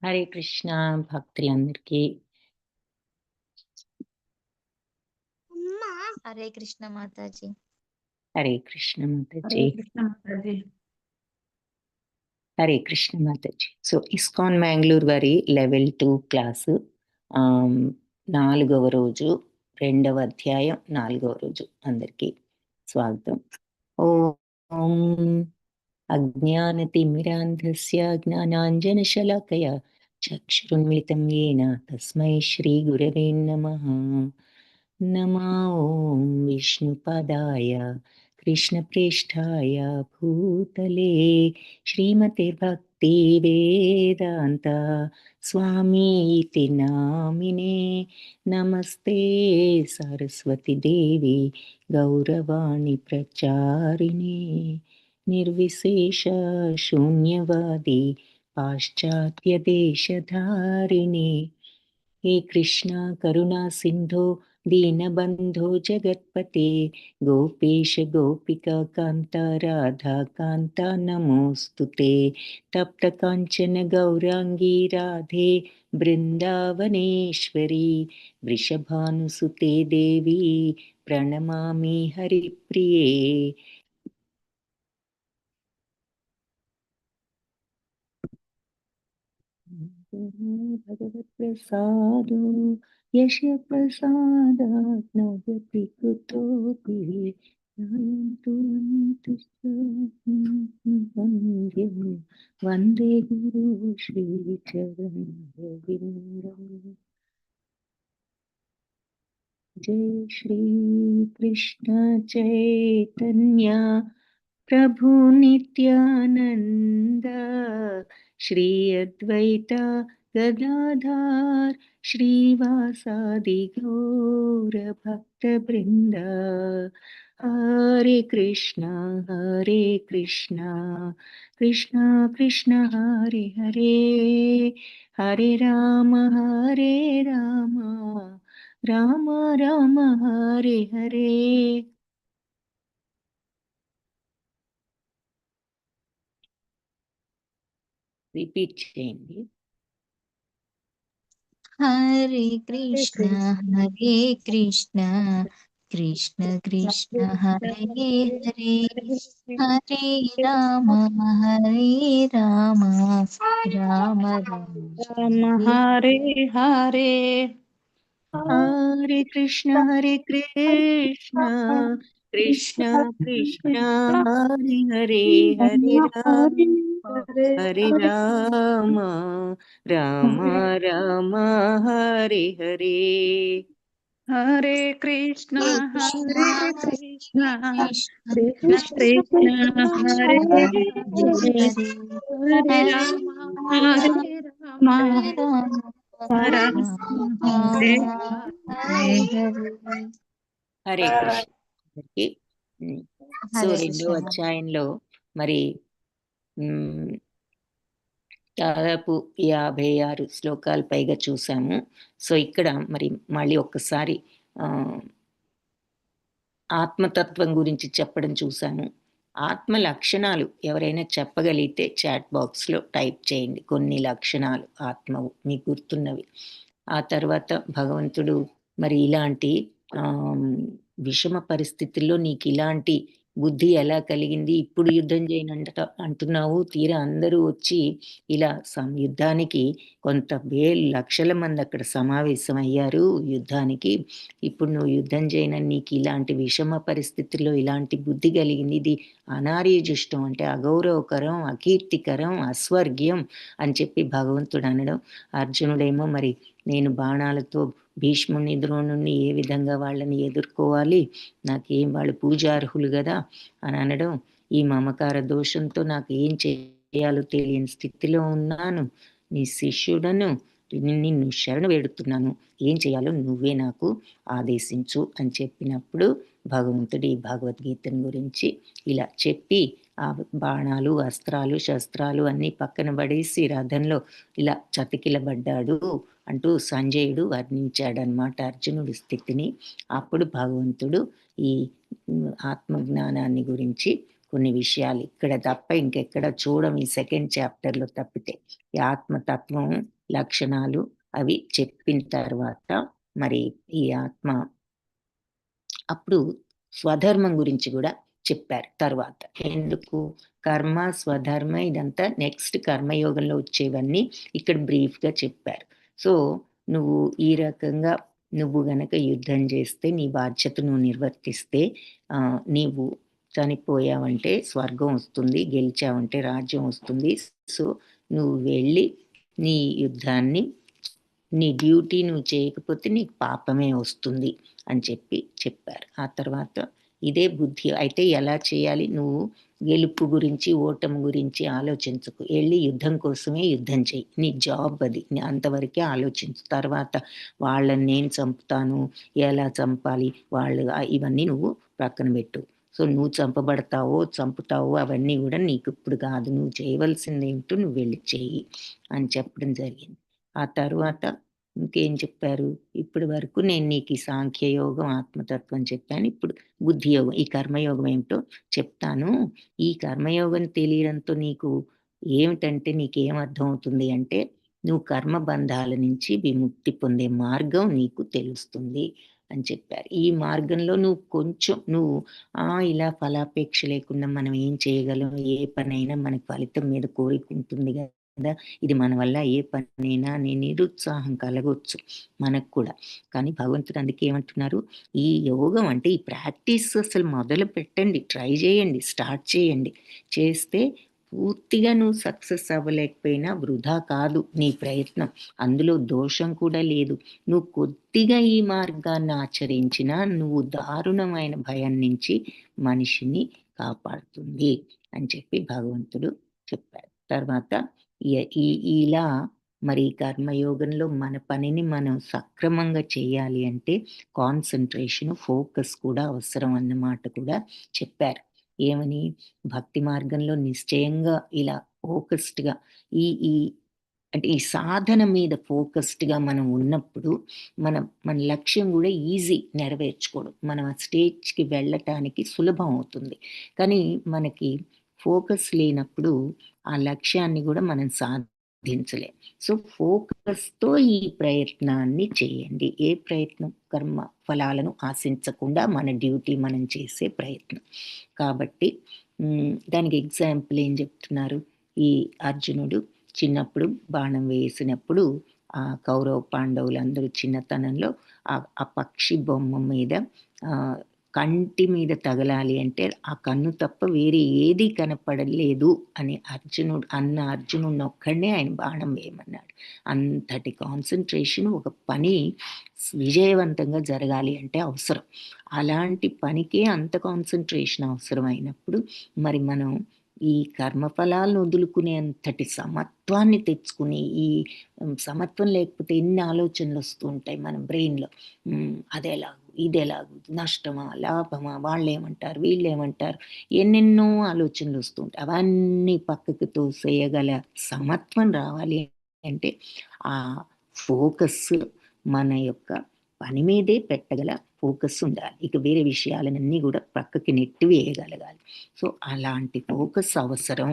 హరే కృష్ణ భక్తి అందరికి. Hare Krishna Mataji. Hare Krishna Mataji. Hare Krishna Mataji. Hare Krishna Mataji. So ISKCON Mangalore వారి లెవెల్ 2 క్లాసు 4వ రోజు 2వ అధ్యాయం 4వ రోజు అందరికి స్వాగతం. ఓం అజ్ఞానతిమిరాంధస్య జ్ఞానాంజనశలాకయా చక్షురున్మిళితం येन తస్మై శ్రీ గురవే నమః. నమో ఓం విష్ణుపదాయ కృష్ణప్రేష్ఠాయ భూతలే శ్రీమతే భక్తి వేదాంత స్వామీతి నామినే. నమస్తే సరస్వతి దేవి గౌరవాణి ప్రచారిణే నిర్విశేష శూన్యవాది పాశ్చాత్య దేశధారిణి. హే కృష్ణ కరుణా సింధో దీనబంధో జగత్పతే గోపేశ గోపిక కాంత రాధా కాంత నమోస్తుతే. తప్త కాంచన గౌరాంగీ రాధే బృందావనేశ్వరి వృషభానుసుతే దేవి ప్రణమామి హరిప్రియే. భగవత్ ప్రసాదో యశ ప్రసాదాత్ నగతి కుతోపి వందే గురు శ్రీ చరణ్ గోవిందం. జయ శ్రీ కృష్ణ చైతన్య ప్రభు నిత్యానంద శ్రీ అద్వైత గదాధార్ శ్రీవాసాది గౌర భక్త బృంద. హరే కృష్ణ కృష్ణ కృష్ణ హరే హరే హరే రామ రామ రామ హరే హరే. రిపీట్ చేయండి. హరే కృష్ణ కృష్ణ కృష్ణ హరే హరే హరే రామ రామ రామ హరే హరే హరే కృష్ణ కృష్ణ కృష్ణ హరే హరే హరే రామ రామ రామ హరే హరే. హరే కృష్ణ కృష్ణ కృష్ణ హరే హరే రామ హరే కృష్ణ. సో రెండో అధ్యాయంలో మరి దాదాపు 56 శ్లోకాలు పైగా చూసాము. సో ఇక్కడ మరి మళ్ళీ ఒక్కసారి ఆత్మతత్వం గురించి చెప్పడం చూసాము. ఆత్మ లక్షణాలు ఎవరైనా చెప్పగలిగితే చాట్ బాక్స్లో టైప్ చేయండి కొన్ని లక్షణాలు ఆత్మవు మీకు గుర్తున్నవి. ఆ తర్వాత భగవంతుడు మరి ఇలాంటి విషమ పరిస్థితుల్లో నీకు ఇలాంటి బుద్ధి ఎలా కలిగింది, ఇప్పుడు యుద్ధం చేయనంట అంటున్నావు, తీరా అందరూ వచ్చి ఇలా యుద్ధానికి కొంత లక్షల మంది అక్కడ సమావేశం అయ్యారు యుద్ధానికి, ఇప్పుడు నువ్వు యుద్ధం చేయనని నీకు ఇలాంటి విషమ పరిస్థితుల్లో ఇలాంటి బుద్ధి కలిగింది, ఇది అనార్యజుష్టం అంటే అగౌరవకరం, అకీర్తికరం, అస్వర్గ్యం అని చెప్పి భగవంతుడు అనడం. అర్జునుడేమో మరి నేను బాణాలతో భీష్ముని ద్రోణుని ఏ విధంగా వాళ్ళని ఎదుర్కోవాలి, నాకేం వాళ్ళు పూజార్హులు కదా అని అనడం. ఈ మమకార దోషంతో నాకు ఏం చేయాలో తెలియని స్థితిలో ఉన్నాను, నీ శిష్యుడను, నిన్ను శరణు వేడుతున్నాను, ఏం చేయాలో నువ్వే నాకు ఆదేశించు అని చెప్పినప్పుడు భగవంతుడి భగవద్గీతను గురించి ఇలా చెప్పి ఆ బాణాలు, అస్త్రాలు, శస్త్రాలు అన్నీ పక్కన పడేసి రథంలో ఇలా చతికిలబడ్డాడు అంటూ సంజయుడు వర్ణించాడనమాట అర్జునుడి స్థితిని. అప్పుడు భగవంతుడు ఈ ఆత్మజ్ఞానాన్ని గురించి కొన్ని విషయాలు ఇక్కడ తప్ప ఇంకెక్కడ చూడం, ఈ సెకండ్ చాప్టర్లో తప్పితే, ఈ ఆత్మతత్వం లక్షణాలు అవి చెప్పిన తర్వాత మరి ఈ ఆత్మ అప్పుడు స్వధర్మం గురించి కూడా చెప్పారు తర్వాత. ఎందుకు కర్మ, స్వధర్మ ఇదంతా నెక్స్ట్ కర్మయోగంలో వచ్చేవన్నీ ఇక్కడ బ్రీఫ్‌గా చెప్పారు. సో, నువ్వు ఈ రకంగా నువ్వు గనక యుద్ధం చేస్తే, నీ బాధ్యత నువ్వు నిర్వర్తిస్తే నీవు చనిపోయావంటే స్వర్గం వస్తుంది, గెలిచావంటే రాజ్యం వస్తుంది. సో, నువ్వు వెళ్ళి నీ యుద్ధాన్ని నీ డ్యూటీ నువ్వు చేయకపోతే నీకు పాపమే వస్తుంది అని చెప్పారు. ఆ తర్వాత ఇదే బుద్ధి. అయితే ఎలా చేయాలి? నువ్వు గెలుపు గురించి, ఓటమి గురించి ఆలోచించకు. ఎళ్లి యుద్ధం కోసమే యుద్ధం చెయ్యి. నీ జాబ్ అది. అంతవరకే ఆలోచించు. తర్వాత వాళ్ళని నేను చంపుతాను, ఎలా చంపాలి, ఇవన్నీ నువ్వు పక్కన పెట్టు. సో, నువ్వు చంపుతావో అవన్నీ గూడా నీకిప్పుడు కాదు. నువ్వు చేయవలసిందేంటో నువ్వు వెళ్లి చెయ్యి అని చెప్పడం జరిగింది. ఆ తరువాత ఇంకేం చెప్పారు? ఇప్పటి వరకు నేను నీకు ఈ సాంఖ్యయోగం, ఆత్మతత్వం చెప్పాను. ఇప్పుడు బుద్ధి యోగం, ఈ కర్మయోగం ఏమిటో చెప్తాను. ఈ కర్మయోగం తెలియడంతో నీకు ఏమిటంటే నీకేం అర్థమవుతుంది అంటే, నువ్వు కర్మ బంధాల నుంచి విముక్తి పొందే మార్గం నీకు తెలుస్తుంది అని చెప్పారు. ఈ మార్గంలో నువ్వు ఇలా ఫలాపేక్ష లేకుండా మనం ఏం చేయగలం? ఏ పనైనా మనకి ఫలితం మీద కోరిక ఉంటుంది గదా! ఇది మన వల్ల ఏ పనైనా అనే నిరుత్సాహం కలగొచ్చు మనకు కూడా. కానీ భగవంతుడు అందుకే ఏమంటున్నారు, ఈ యోగం అంటే ఈ ప్రాక్టీస్ అసలు మొదలు పెట్టండి. ట్రై చేయండి. స్టార్ట్ చేయండి. చేస్తే పూర్తిగా నువ్వు సక్సెస్ అవ్వలేకపోయినా వృధా కాదు నీ ప్రయత్నం. అందులో దోషం కూడా లేదు. నువ్వు కొద్దిగా ఈ మార్గాన్ని ఆచరించినా నువ్వు దారుణమైన భయం నుంచి మనిషిని కాపాడుతుంది అని చెప్పి భగవంతుడు చెప్పారు. తర్వాత ఇలా మరి కర్మయోగంలో మన పనిని మనం సక్రమంగా చేయాలి అంటే కాన్సంట్రేషన్, ఫోకస్ కూడా అవసరం అన్నమాట కూడా చెప్పారు. ఏమని? భక్తి మార్గంలో నిశ్చయంగా ఇలా ఫోకస్డ్‌గా ఈ ఈ అంటే ఈ సాధన మీద ఫోకస్డ్‌గా మనం ఉన్నప్పుడు మన లక్ష్యం గూడా ఈజీ నెరవేర్చుకోవడం. మనం ఆ స్టేజ్‌కి వెళ్ళటానికి సులభం అవుతుంది. కానీ మనకి ఫోకస్ లేనప్పుడు ఆ లక్ష్యాన్ని గూడా మనం సాధించలేం. సో, ఫోకస్‌తో ఈ ప్రయత్నాన్ని చేయండి. ఏ ప్రయత్నం? కర్మ ఫలాలను ఆశించకుండా మన డ్యూటీ మనం చేసే ప్రయత్నం. కాబట్టి దానికి ఎగ్జాంపుల్ ఏం చెప్తున్నారు? ఈ అర్జునుడు చిన్నప్పుడు బాణం వేసినప్పుడు కౌరవ పాండవులందరూ చిన్నతనంలో ఆ పక్షి బొమ్మ మీద కంటి మీద తగలాలి అంటే ఆ కన్ను తప్ప వేరే ఏది కనపడలేదు అని అర్జునుడిని ఒక్కడినే ఆయన బాణం వేయమన్నాడు. అంతటి కాన్సంట్రేషన్ ఒక పని విజయవంతంగా జరగాలి అంటే అవసరం. అలాంటి పనికే అంత కాన్సంట్రేషన్ అవసరమైనప్పుడు మరి మనం ఈ కర్మఫలాలను వదులుకునేంతటి సమత్వాన్ని తెచ్చుకుని, ఈ సమత్వం లేకపోతే ఎన్ని ఆలోచనలు వస్తూ ఉంటాయి మన బ్రెయిన్‌లో. అదెలాగు, ఇదెలాగు, నష్టమా, లాభమా, వాళ్ళేమంటారు, వీళ్ళేమంటారు, ఎన్నెన్నో ఆలోచనలు వస్తూ ఉంటాయి. అవన్నీ పక్కకు తోసేయగల సమత్వం రావాలి అంటే ఆ ఫోకస్ మన యొక్క పని మీదే పెట్టగల ఫోకస్ ఉండాలి. ఇక వేరే విషయాలనన్నీ గూడా పక్కకి నెట్టివేయగలగాలి. సో, అలాంటి ఫోకస్ అవసరం.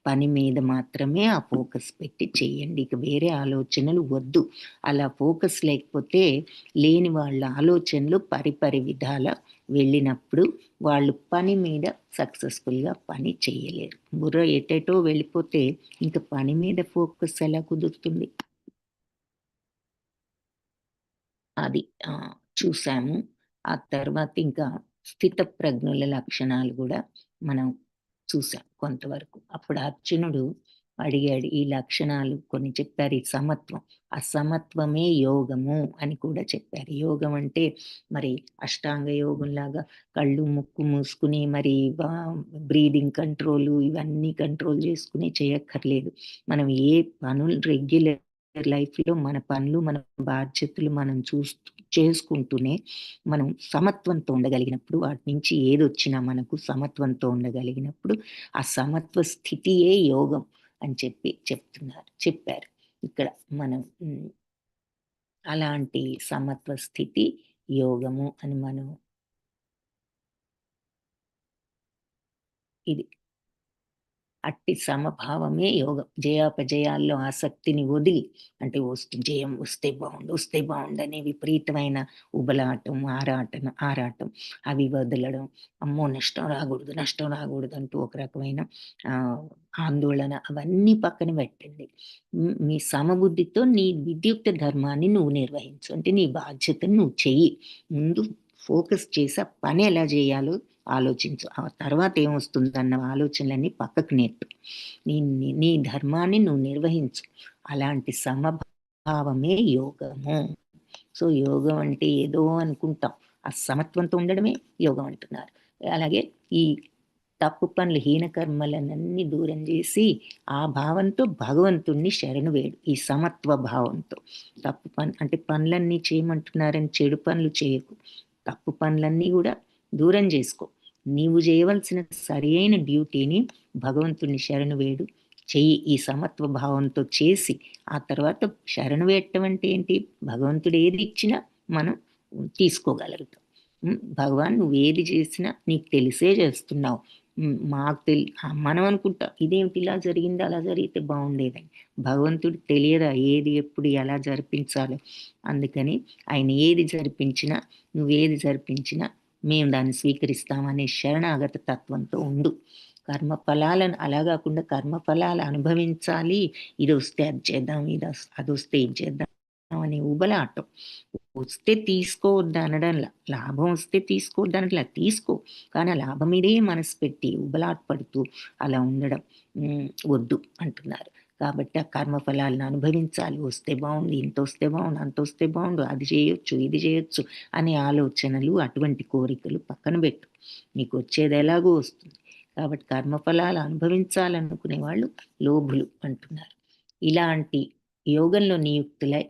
పని మీద మాత్రమే ఆ ఫోకస్ పెట్టి చేయండి. ఇక వేరే ఆలోచనలు వద్దు. అలా ఫోకస్ లేకపోతే లేని వాళ్ళ ఆలోచనలు పరిపరి విధాల వెళ్ళినప్పుడు వాళ్ళు పని మీద సక్సెస్‌ఫుల్‌గా పని చేయలేరు. బుర్ర ఎటెటో వెళ్ళిపోతే ఇంక పని మీద ఫోకస్ ఎలా కుదురుతుంది? అది చూసాము. ఆ తర్వాత ఇంకా స్థితప్రజ్ఞుల లక్షణాలు గూడా మనం చూసాం కొంతవరకు. అప్పుడు అర్జునుడు అడిగాడు. ఈ లక్షణాలు కొన్ని చెప్పారు. ఈ సమత్వం. ఆ సమత్వమే యోగము అని కూడా చెప్పారు. యోగం అంటే మరి అష్టాంగ యోగంలాగా కళ్ళు, ముక్కు మూసుకొని మరి బ్రీదింగ్ కంట్రోలు ఇవన్నీ కంట్రోల్ చేసుకొని చేయక్కర్లేదు. మనం ఏ పనులు రెగ్యులర్ లైఫ్‌లో మన పనులు, మన బాధ్యతలు మనం చేసుకుంటూనే మనం సమత్వంతో ఉండగలిగినప్పుడు వాటి నుంచి ఏదొచ్చినా మనకు సమత్వంతో ఉండగలిగినప్పుడు ఆ సమత్వ స్థితియే యోగం అని చెప్పారు. ఇక్కడ మనం అలాంటి సమత్వ స్థితి యోగము అని మనం ఇది అట్టి సమభావమే యోగం. జయాపజయాల్లో ఆసక్తిని వదిలి, అంటే జయం వస్తే బాగుండు అనే విపరీతమైన ఉబలాటం, ఆరాటం అవి వదలడం. అమ్మో నష్టం రాకూడదు అంటూ ఒక రకమైన ఆందోళన, అవన్నీ పక్కన పెట్టండి. మీ సమబుద్ధితో నీ విద్యుక్త ధర్మాన్ని నువ్వు నిర్వహించు. అంటే నీ బాధ్యతను నువ్వు చెయ్యి. ముందు ఫోకస్ చేసి ఆ పని ఎలా చేయాలో ఆలోచించు. ఆ తర్వాత ఏమొస్తుందన్న ఆలోచనలన్నీ పక్కకు నెట్టు. నీ ధర్మాన్ని నువ్వు నిర్వహించు. అలాంటి సమభావమే యోగము. సో యోగం అంటే ఏదో అనుకుంటాం, ఆ సమత్వంతో ఉండడమే యోగం అంటున్నారు. అలాగే ఈ తప్పు పనులు, హీనకర్మలనన్నీ దూరం చేసి ఆ భావంతో భగవంతుణ్ణి శరణు వేడు. ఈ సమత్వ భావంతో తప్పు అంటే పనులన్నీ చేయమంటున్నారని చెడు పనులు చేయకు. తప్పు పనులన్నీ కూడా దూరం చేసుకో. నీవు చేయవలసిన సరైన డ్యూటీని భగవంతుణ్ణి శరణు వేడు చెయ్యి. ఈ సమత్వ భావంతో చేసి ఆ తర్వాత శరణు వేయటం అంటే ఏంటి? భగవంతుడు ఏది ఇచ్చినా మనం తీసుకోగలుగుతాం. భగవాన్ నువ్వు ఏది చేసినా నీకు తెలిసే చేస్తున్నావు. మాకు మనం అనుకుంటాం ఇదేమిటి ఇలా జరిగింది, అలా జరిగితే బాగుండేదని. భగవంతుడు తెలియదా ఏది ఎప్పుడు ఎలా జరిపించాలో? అందుకని ఆయన ఏది జరిపించినా, నువ్వేది జరిపించినా మేము దాన్ని స్వీకరిస్తామనే శరణాగత తత్వంతో ఉండు. కర్మఫలాలను అలా కాకుండా కర్మఫలాలు అనుభవించాలి, ఇది వస్తే అది చేద్దాం, అది వస్తే ఇది చేద్దాం అనే ఉబలాటం. వస్తే తీసుకోవద్దు అనడంలా, లాభం వస్తే తీసుకోవద్దు అనట్లా, తీసుకో. కానీ ఆ లాభం మీదే మనసు పెట్టి ఉబలాట పడుతూ అలా ఉండడం వద్దు అంటున్నారు. కాబట్టి ఆ కర్మఫలాలను అనుభవించాలి. వస్తే బాగుండు, ఇంత వస్తే బాగుండు, అంత వస్తే బాగుండు, అది చేయొచ్చు, ఇది చేయొచ్చు అనే ఆలోచనలు, అటువంటి కోరికలు పక్కన పెట్టు. నీకు వచ్చేది ఎలాగో వస్తుంది. కాబట్టి కర్మఫలాలు అనుభవించాలనుకునే వాళ్ళు లోభులు అంటున్నారు. ఇలాంటి యోగంలో నియుక్తులై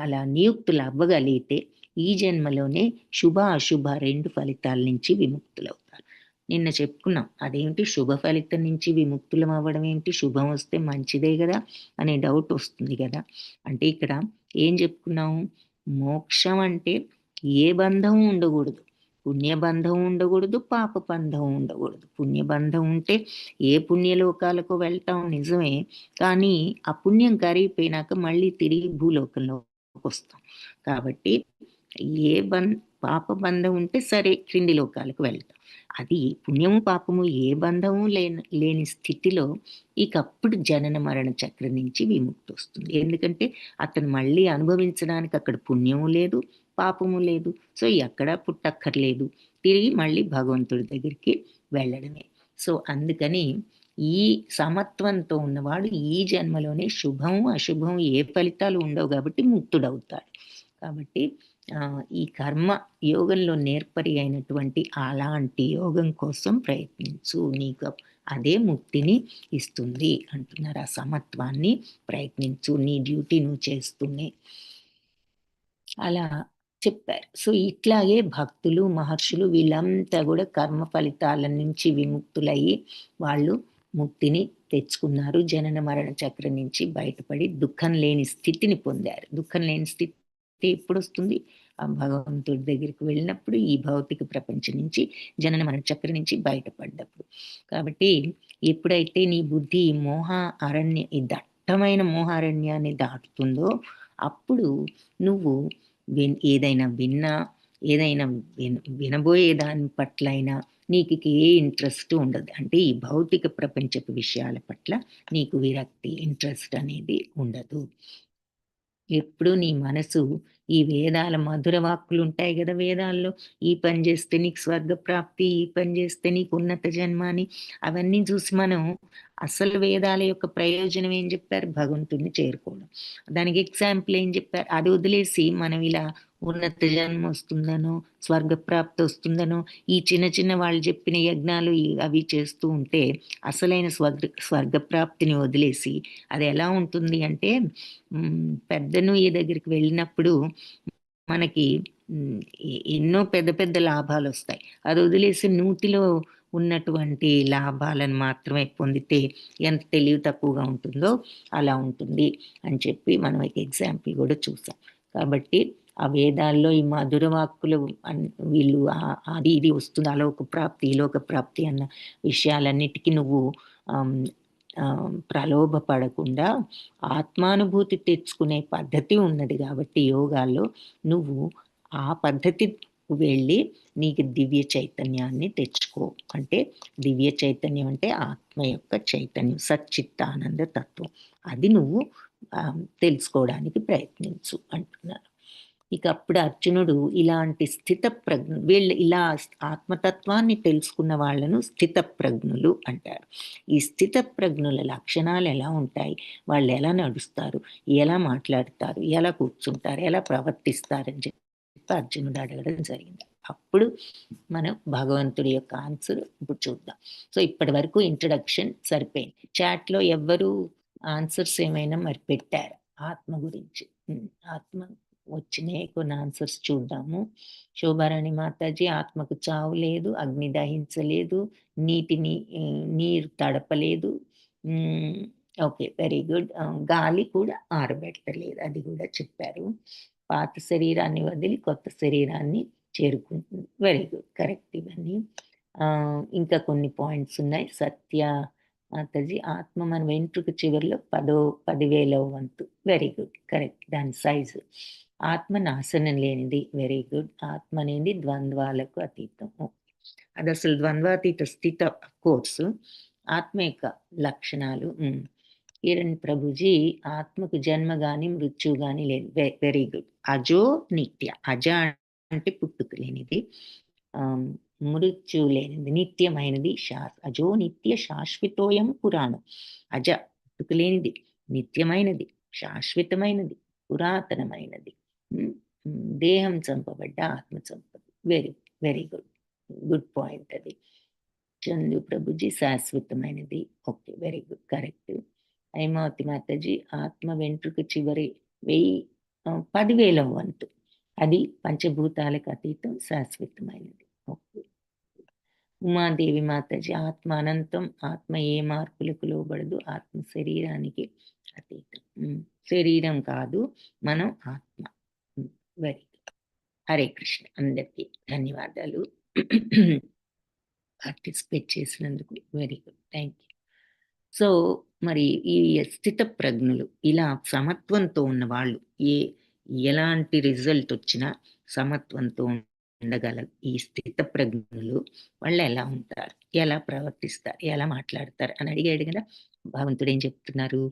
అలా నియుక్తులు అవ్వగలిగితే ఈ జన్మలోనే శుభ అశుభ 2 ఫలితాల నుంచి విముక్తులవుతారు. నిన్న చెప్పుకున్నాం, అదేంటి శుభ ఫలితం నుంచి విముక్తులం అవ్వడం ఏంటి? శుభం వస్తే మంచిదే కదా అనే డౌట్ వస్తుంది కదా. అంటే ఇక్కడ ఏం చెప్పుకున్నాము? మోక్షం అంటే ఏ బంధం ఉండకూడదు. పుణ్యబంధం ఉండకూడదు, పాప బంధం ఉండకూడదు. పుణ్యబంధం ఉంటే ఏ పుణ్యలోకాలకు వెళ్తాం నిజమే, కానీ ఆ పుణ్యం కరిగిపోయినాక మళ్ళీ తిరిగి భూలోకంలోకి వస్తాం. కాబట్టి ఏ పాప బంధం ఉంటే సరే క్రింది లోకాలకు వెళ్తాం. అది పుణ్యము పాపము ఏ బంధము లేని స్థితిలో ఇకప్పుడు జనన మరణ చక్రం నుంచి విముక్తి వస్తుంది. ఎందుకంటే అతను మళ్ళీ అనుభవించడానికి అక్కడ పుణ్యము లేదు, పాపము లేదు. సో ఎక్కడా పుట్టక్కర్లేదు, తిరిగి మళ్ళీ భగవంతుడి దగ్గరికి వెళ్ళడమే. సో అందుకని ఈ సమత్వంతో ఉన్నవాడు ఈ జన్మలోనే శుభం అశుభం ఏ ఫలితాలు ఉండవు కాబట్టి ముక్తుడవుతాడు. కాబట్టి ఈ కర్మ యోగంలో నేర్పరి అయినటువంటి అలాంటి యోగం కోసం ప్రయత్నించు, నీకు అదే ముక్తిని ఇస్తుంది అంటున్నారు. ఆ సమత్వాన్ని ప్రయత్నించు, నీ డ్యూటీ నువ్వు చేస్తూనే అలా చెప్పారు. సో ఇట్లాగే భక్తులు, మహర్షులు వీళ్ళంతా కూడా కర్మ ఫలితాల నుంచి విముక్తులయ్యి వాళ్ళు ముక్తిని తెచ్చుకున్నారు. జనన మరణ చక్రం నుంచి బయటపడి దుఃఖం లేని స్థితిని పొందారు. దుఃఖం లేని స్థితి ఎప్పుడు వస్తుంది? ఆ భగవంతుడి దగ్గరికి వెళ్ళినప్పుడు, ఈ భౌతిక ప్రపంచం నుంచి జనన మరణ చక్రం నుంచి బయటపడ్డప్పుడు. కాబట్టి ఎప్పుడైతే నీ బుద్ధి ఈ దట్టమైన మోహారణ్యాన్ని దాటుతుందో అప్పుడు నువ్వు ఏదైనా వినబోయే దాని పట్ల అయినా నీకు ఏ ఇంట్రెస్ట్ ఉండదు. అంటే ఈ భౌతిక ప్రపంచపు విషయాల పట్ల నీకు విరక్తి, ఇంట్రెస్ట్ అనేది ఉండదు. ఎప్పుడు నీ మనసు ఈ వేదాల మధుర వాక్కులు ఉంటాయి కదా వేదాల్లో, ఈ పని చేస్తే నీకు స్వర్గ ప్రాప్తి, ఈ పని చేస్తే నీకు ఉన్నత జన్మ అని, అవన్నీ చూసి మనం అసలు వేదాల యొక్క ప్రయోజనం ఏం చెప్పారు? భగవంతుడిని చేరుకోవడం. దానికి ఎగ్జాంపుల్ ఏం చెప్పారు? అది వదిలేసి మనం ఇలా ఉన్నత జన్మ వస్తుందనో, స్వర్గప్రాప్తి వస్తుందనో, ఈ చిన్న చిన్న వాళ్ళు చెప్పిన యజ్ఞాలు అవి చేస్తూ ఉంటే అసలైన స్వర్గప్రాప్తిని వదిలేసి అది ఎలా ఉంటుంది అంటే, పెద్దను ఈ దగ్గరికి వెళ్ళినప్పుడు మనకి ఎన్నో పెద్ద పెద్ద లాభాలు వస్తాయి. అది వదిలేసి నూతిలో ఉన్నటువంటి లాభాలను మాత్రమే పొందితే ఎంత తెలివి తక్కువగా ఉంటుందో అలా ఉంటుంది అని చెప్పి మనం ఎగ్జాంపుల్ కూడా చూసాం. కాబట్టి ఆ వేదాల్లో ఈ మధుర వాక్కులు వీళ్ళు అది ఇది వస్తుంది, అలోక ప్రాప్తి, ఈలోక ప్రాప్తి అన్న విషయాలన్నిటికీ నువ్వు ప్రలోభపడకుండా ఆత్మానుభూతి తెచ్చుకునే పద్ధతి ఉన్నది కాబట్టి యోగాల్లో నువ్వు ఆ పద్ధతి వెళ్ళి నీకు దివ్య చైతన్యాన్ని తెచ్చుకో. అంటే దివ్య చైతన్యం అంటే ఆత్మ యొక్క చైతన్యం, సచ్చిత్తానంద తత్వం. అది నువ్వు తెలుసుకోవడానికి ప్రయత్నించు అంటున్నారు. ఇక అప్పుడు అర్జునుడు ఇలాంటి వీళ్ళు ఇలా ఆత్మతత్వాన్ని తెలుసుకున్న వాళ్ళను స్థితప్రజ్ఞులు అంటారు. ఈ స్థితప్రజ్ఞుల లక్షణాలు ఎలా ఉంటాయి, వాళ్ళు ఎలా నడుస్తారు, ఎలా మాట్లాడతారు, ఎలా కూర్చుంటారు, ఎలా ప్రవర్తిస్తారని చెప్పి అర్జునుడు అడగడం జరిగింది. అప్పుడు మనం భగవంతుడి యొక్క ఆన్సర్ ఇప్పుడు చూద్దాం. సో ఇప్పటి వరకు ఇంట్రడక్షన్ సరిపోయింది. చాట్లో ఎవ్వరు ఆన్సర్స్ ఏమైనా మరి పెట్టారు ఆత్మ గురించి? ఆత్మ వచ్చినాయి కొన్ని ఆన్సర్స్ చూద్దాము. శోభారాణి మాతాజీ, ఆత్మకు చావు లేదు, అగ్ని దహించలేదు, నీరు తడపలేదు. Okay, very good. గాలి కూడా ఆరబెట్టలేదు, అది కూడా చెప్పారు. పాత శరీరాన్ని వదిలి కొత్త శరీరాన్ని చేరుకుంటుంది, వెరీ గుడ్, కరెక్ట్. ఇవన్నీ ఇంకా కొన్ని పాయింట్స్ ఉన్నాయి. సత్య మాతాజీ, ఆత్మ మన వెంట్రుక చివరిలో 10,000వ వంతు, వెరీ గుడ్, కరెక్ట్. దాని సైజు. ఆత్మ నాశనం లేనిది, వెరీ గుడ్. ఆత్మ అనేది ద్వంద్వాలకు అతీతం, అది అసలు ద్వంద్వాతీత స్థితి కోర్సు. ఆత్మ యొక్క లక్షణాలు. కిరణ్ ప్రభుజీ, ఆత్మకు జన్మ గాని మృత్యు గాని లేదు, వెరీ గుడ్. అజో నిత్య, అజ అంటే పుట్టుక లేనిది, మృత్యు లేనిది, నిత్యమైనది. అజో నిత్య శాశ్వతోయం పురాణం. అజ పుట్టుక లేనిది, నిత్యమైనది, శాశ్వతమైనది, పురాతనమైనది, దేహం చంపబడ్డ ఆత్మ చంపదు, very very good, good point అది. చందు ప్రభుజీ, శాశ్వతమైనది, okay, very good, correct. Haimavathi మాతాజీ, ఆత్మ వెంట్రుక చివరి 10,000వ వంతు, అది పంచభూతాలకు అతీతం, శాశ్వతమైనది, ఓకే. ఉమాదేవి మాతాజీ, ఆత్మ అనంతం, ఆత్మ ఏ మార్పులకు లోబడదు, ఆత్మ శరీరానికి అతీతం, శరీరం కాదు మనం ఆత్మ, వెరీ గుడ్. హరే కృష్ణ. అందరికీ ధన్యవాదాలు పార్టిసిపేట్ చేసినందుకు, very good, thank you. So మరి ఈ స్థిత ప్రజ్ఞులు, ఇలా సమత్వంతో ఉన్న వాళ్ళు ఎలాంటి రిజల్ట్ వచ్చినా సమత్వంతో ఉండగల ఈ స్థిత ప్రజ్ఞులు వాళ్ళు ఎలా ఉంటారు, ఎలా ప్రవర్తిస్తారు, ఎలా మాట్లాడతారు అని అడిగాడు కదా. భగవంతుడు ఏం చెప్తున్నారు?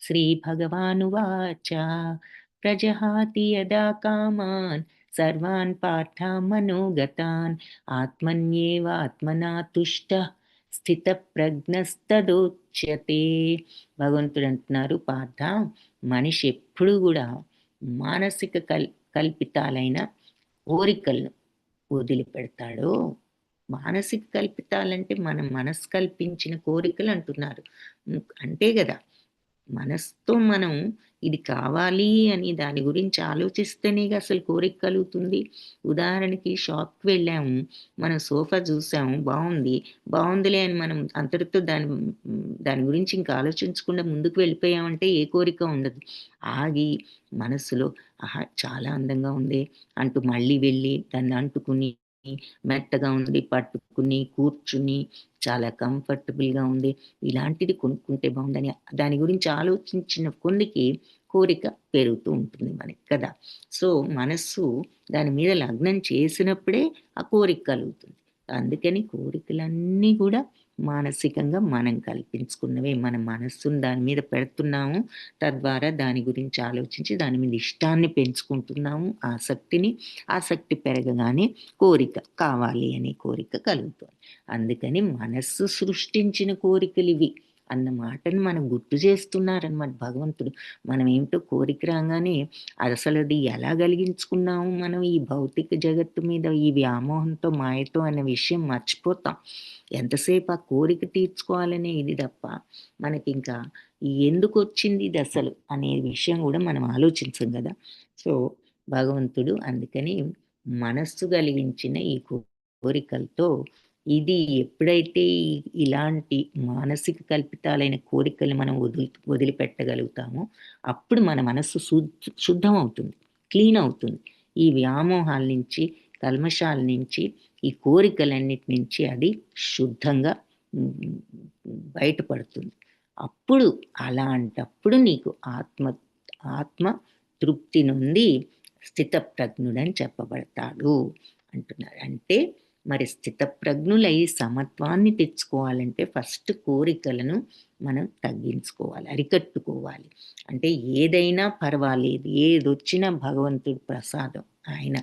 శ్రీ భగవానువాచ ప్రజహాతి యదా కామాన్ సర్వాన్ పార్థాన్ మనోగతాన్ ఆత్మన్యేవ ఆత్మనా తుష్టః స్థిత ప్రజ్ఞస్తదోచ్యతే. భగవంతుడు అంటున్నారు, పార్థ, మనిషి ఎప్పుడు కూడా మానసిక కల్పితాలైన కోరికలను వదిలిపెడతాడో. మానసిక కల్పితాలంటే మనం మనసు కల్పించిన కోరికలు అంటున్నారు, అంటే కదా మనసుతో మనం ఇది కావాలి అని దాని గురించి ఆలోచిస్తేనే అసలు కోరిక కలుగుతుంది. ఉదాహరణకి షాప్కి వెళ్ళాము, మనం సోఫా చూసాము, బాగుందిలే అని మనం అంతటితో దాని గురించి ఇంకా ఆలోచించకుండా ముందుకు వెళ్ళిపోయామంటే ఏ కోరిక ఉండదు. ఆగి మనసులో ఆహా చాలా అందంగా ఉంది అంటూ మళ్ళీ వెళ్ళి దాన్ని అంటుకుని, మెత్తగా ఉంది పట్టుకుని కూర్చుని, చాలా కంఫర్టబుల్గా ఉంది, ఇలాంటిది కొనుక్కుంటే బాగుందని దాని గురించి ఆలోచించిన కొన్నికి కోరిక పెరుగుతూ ఉంటుంది మనకి కదా. సో మనస్సు దాని మీద లగ్నం చేసినప్పుడే ఆ కోరిక కలుగుతుంది. అందుకని కోరికలన్నీ కూడా మానసికంగా మనం కల్పించుకున్నవే. మన మనస్సును దాని మీద పెడుతున్నాము, తద్వారా దాని గురించి ఆలోచించి దాని మీద ఇష్టాన్ని పెంచుకుంటున్నాము, ఆసక్తి పెరగగానే కోరిక కావాలి అనే కోరిక కలుగుతుంది. అందుకని మనస్సు సృష్టించిన కోరికలు ఇవి అన్న మాటను మనం గుర్తు చేస్తున్నారన్నమాట భగవంతుడు. మనం ఏమిటో కోరిక రాగానే అసలు అది ఎలా కలిగించుకున్నాము మనం ఈ భౌతిక జగత్తు మీద ఈ వ్యామోహంతో, మాయతో అనే విషయం మర్చిపోతాం. ఎంతసేపు ఆ కోరిక తీర్చుకోవాలనే ఇది తప్ప మనకి ఇంకా ఎందుకు వచ్చింది ఇది అసలు అనే విషయం కూడా మనం ఆలోచించం కదా. సో భగవంతుడు అందుకని మనస్సు కలిగించిన ఈ కోరికలతో, ఇది ఎప్పుడైతే ఇలాంటి మానసిక కల్పితాలైన కోరికలు మనం వదిలిపెట్టగలుగుతామో అప్పుడు మన మనస్సు శుద్ధం అవుతుంది, క్లీన్ అవుతుంది. ఈ వ్యామోహాల నుంచి, కల్మషాల నుంచి, ఈ కోరికలన్నిటి నుంచి అది శుద్ధంగా బయటపడుతుంది. అప్పుడు అలాంటప్పుడు నీకు ఆత్మ తృప్తి నుండి స్థితప్రజ్ఞుడని చెప్పబడతాడు అంటున్నారు. అంటే మరి స్థితప్రజ్ఞులై సమత్వాన్ని తెచ్చుకోవాలంటే ఫస్ట్ కోరికలను మనం తగ్గించుకోవాలి, అరికట్టుకోవాలి. అంటే ఏదైనా పర్వాలేదు, ఏదొచ్చినా భగవంతుడి ప్రసాదం, ఆయన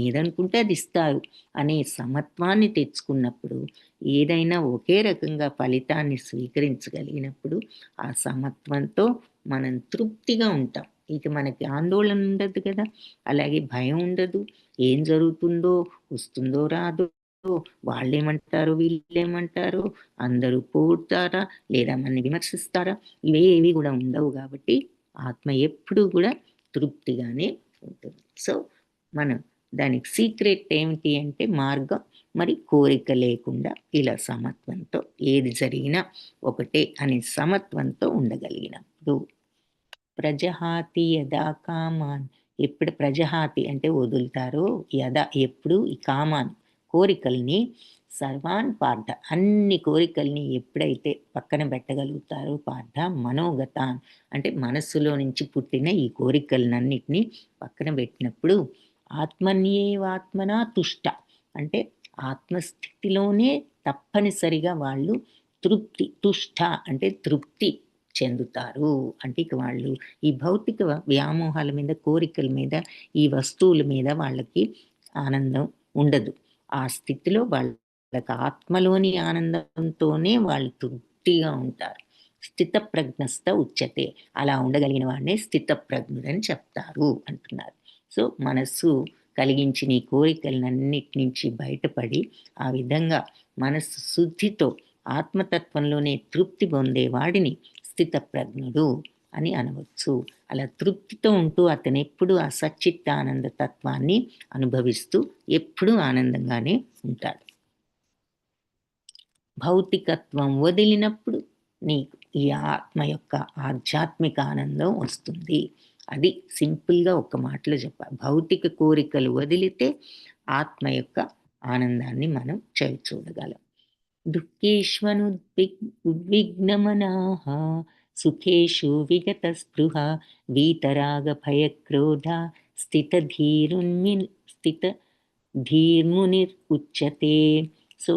ఏదనుకుంటే అది ఇస్తారు అనే సమత్వాన్ని తెచ్చుకున్నప్పుడు, ఏదైనా ఒకే రకంగా ఫలితాన్ని స్వీకరించగలిగినప్పుడు ఆ సమత్వంతో మనం తృప్తిగా ఉంటాం. ఇక మనకి ఆందోళన ఉండదు కదా, అలాగే భయం ఉండదు. ఏం జరుగుతుందో, వస్తుందో రాదో, వాళ్ళేమంటారు వీళ్ళేమంటారు, అందరూ పొగుడుతారా లేదా మనని విమర్శిస్తారా, ఇవేవి కూడా ఉండవు. కాబట్టి ఆత్మ ఎప్పుడూ కూడా తృప్తిగానే ఉంటుంది. సో మనం దానికి సీక్రెట్ ఏమిటి అంటే మార్గం మరి కోరిక లేకుండా ఇలా సమత్వంతో ఏది జరిగినా ఒకటే అనే సమత్వంతో ఉండగలిగినప్పుడు. ప్రజహాతి యదా కామాన్, ఎప్పుడు ప్రజహాతి అంటే వదులుతారో, యదా ఎప్పుడు ఈ కామాన్ కోరికల్ని, సర్వాన్ పార్థ అన్ని కోరికల్ని ఎప్పుడైతే పక్కన పెట్టగలుగుతారో, పార్థ మనోగతాన్ అంటే మనస్సులో నుంచి పుట్టిన ఈ కోరికలన్నిటినీ పక్కన పెట్టినప్పుడు, ఆత్మన్యేవాత్మనా తుష్ట అంటే ఆత్మస్థితిలోనే తప్పనిసరిగా వాళ్ళు తుష్ట అంటే తృప్తి చెందుతారు. అంటే ఇక వాళ్ళు ఈ భౌతిక వ్యామోహాల మీద, కోరికల మీద, ఈ వస్తువుల మీద వాళ్ళకి ఆనందం ఉండదు. ఆ స్థితిలో వాళ్ళకి ఆత్మలోని ఆనందంతోనే వాళ్ళు తృప్తిగా ఉంటారు. స్థితప్రజ్ఞస్థ ఉచ్యతే, అలా ఉండగలిగిన వాడినే స్థితప్రజ్ఞుడని చెప్తారు అంటున్నారు. సో మనస్సు కలిగించిన ఈ కోరికలన్నిటి నుంచి బయటపడి ఆ విధంగా మనస్సు శుద్ధితో ఆత్మతత్వంలోనే తృప్తి పొందేవాడిని స్థితప్రజ్ఞుడు అని అనవచ్చు. అలా తృప్తితో ఉంటూ అతను ఎప్పుడూ ఆ సచ్చిత్తానంద తత్వాన్ని అనుభవిస్తూ ఎప్పుడూ ఆనందంగానే ఉంటాడు. భౌతికత్వం వదిలినప్పుడు నీకు ఈ ఆత్మ యొక్క ఆధ్యాత్మిక ఆనందం వస్తుంది. అది సింపుల్గా ఒక మాటలో చెప్పాలి. భౌతిక కోరికలు వదిలితే ఆత్మ యొక్క ఆనందాన్ని మనం చూడగలం. ఉద్విగ్నమనాః సుఖేషు విగత స్పృహ వీతరాగ భయక్రోధ స్థితధీర్మునిర్ ఉచ్యతే. సో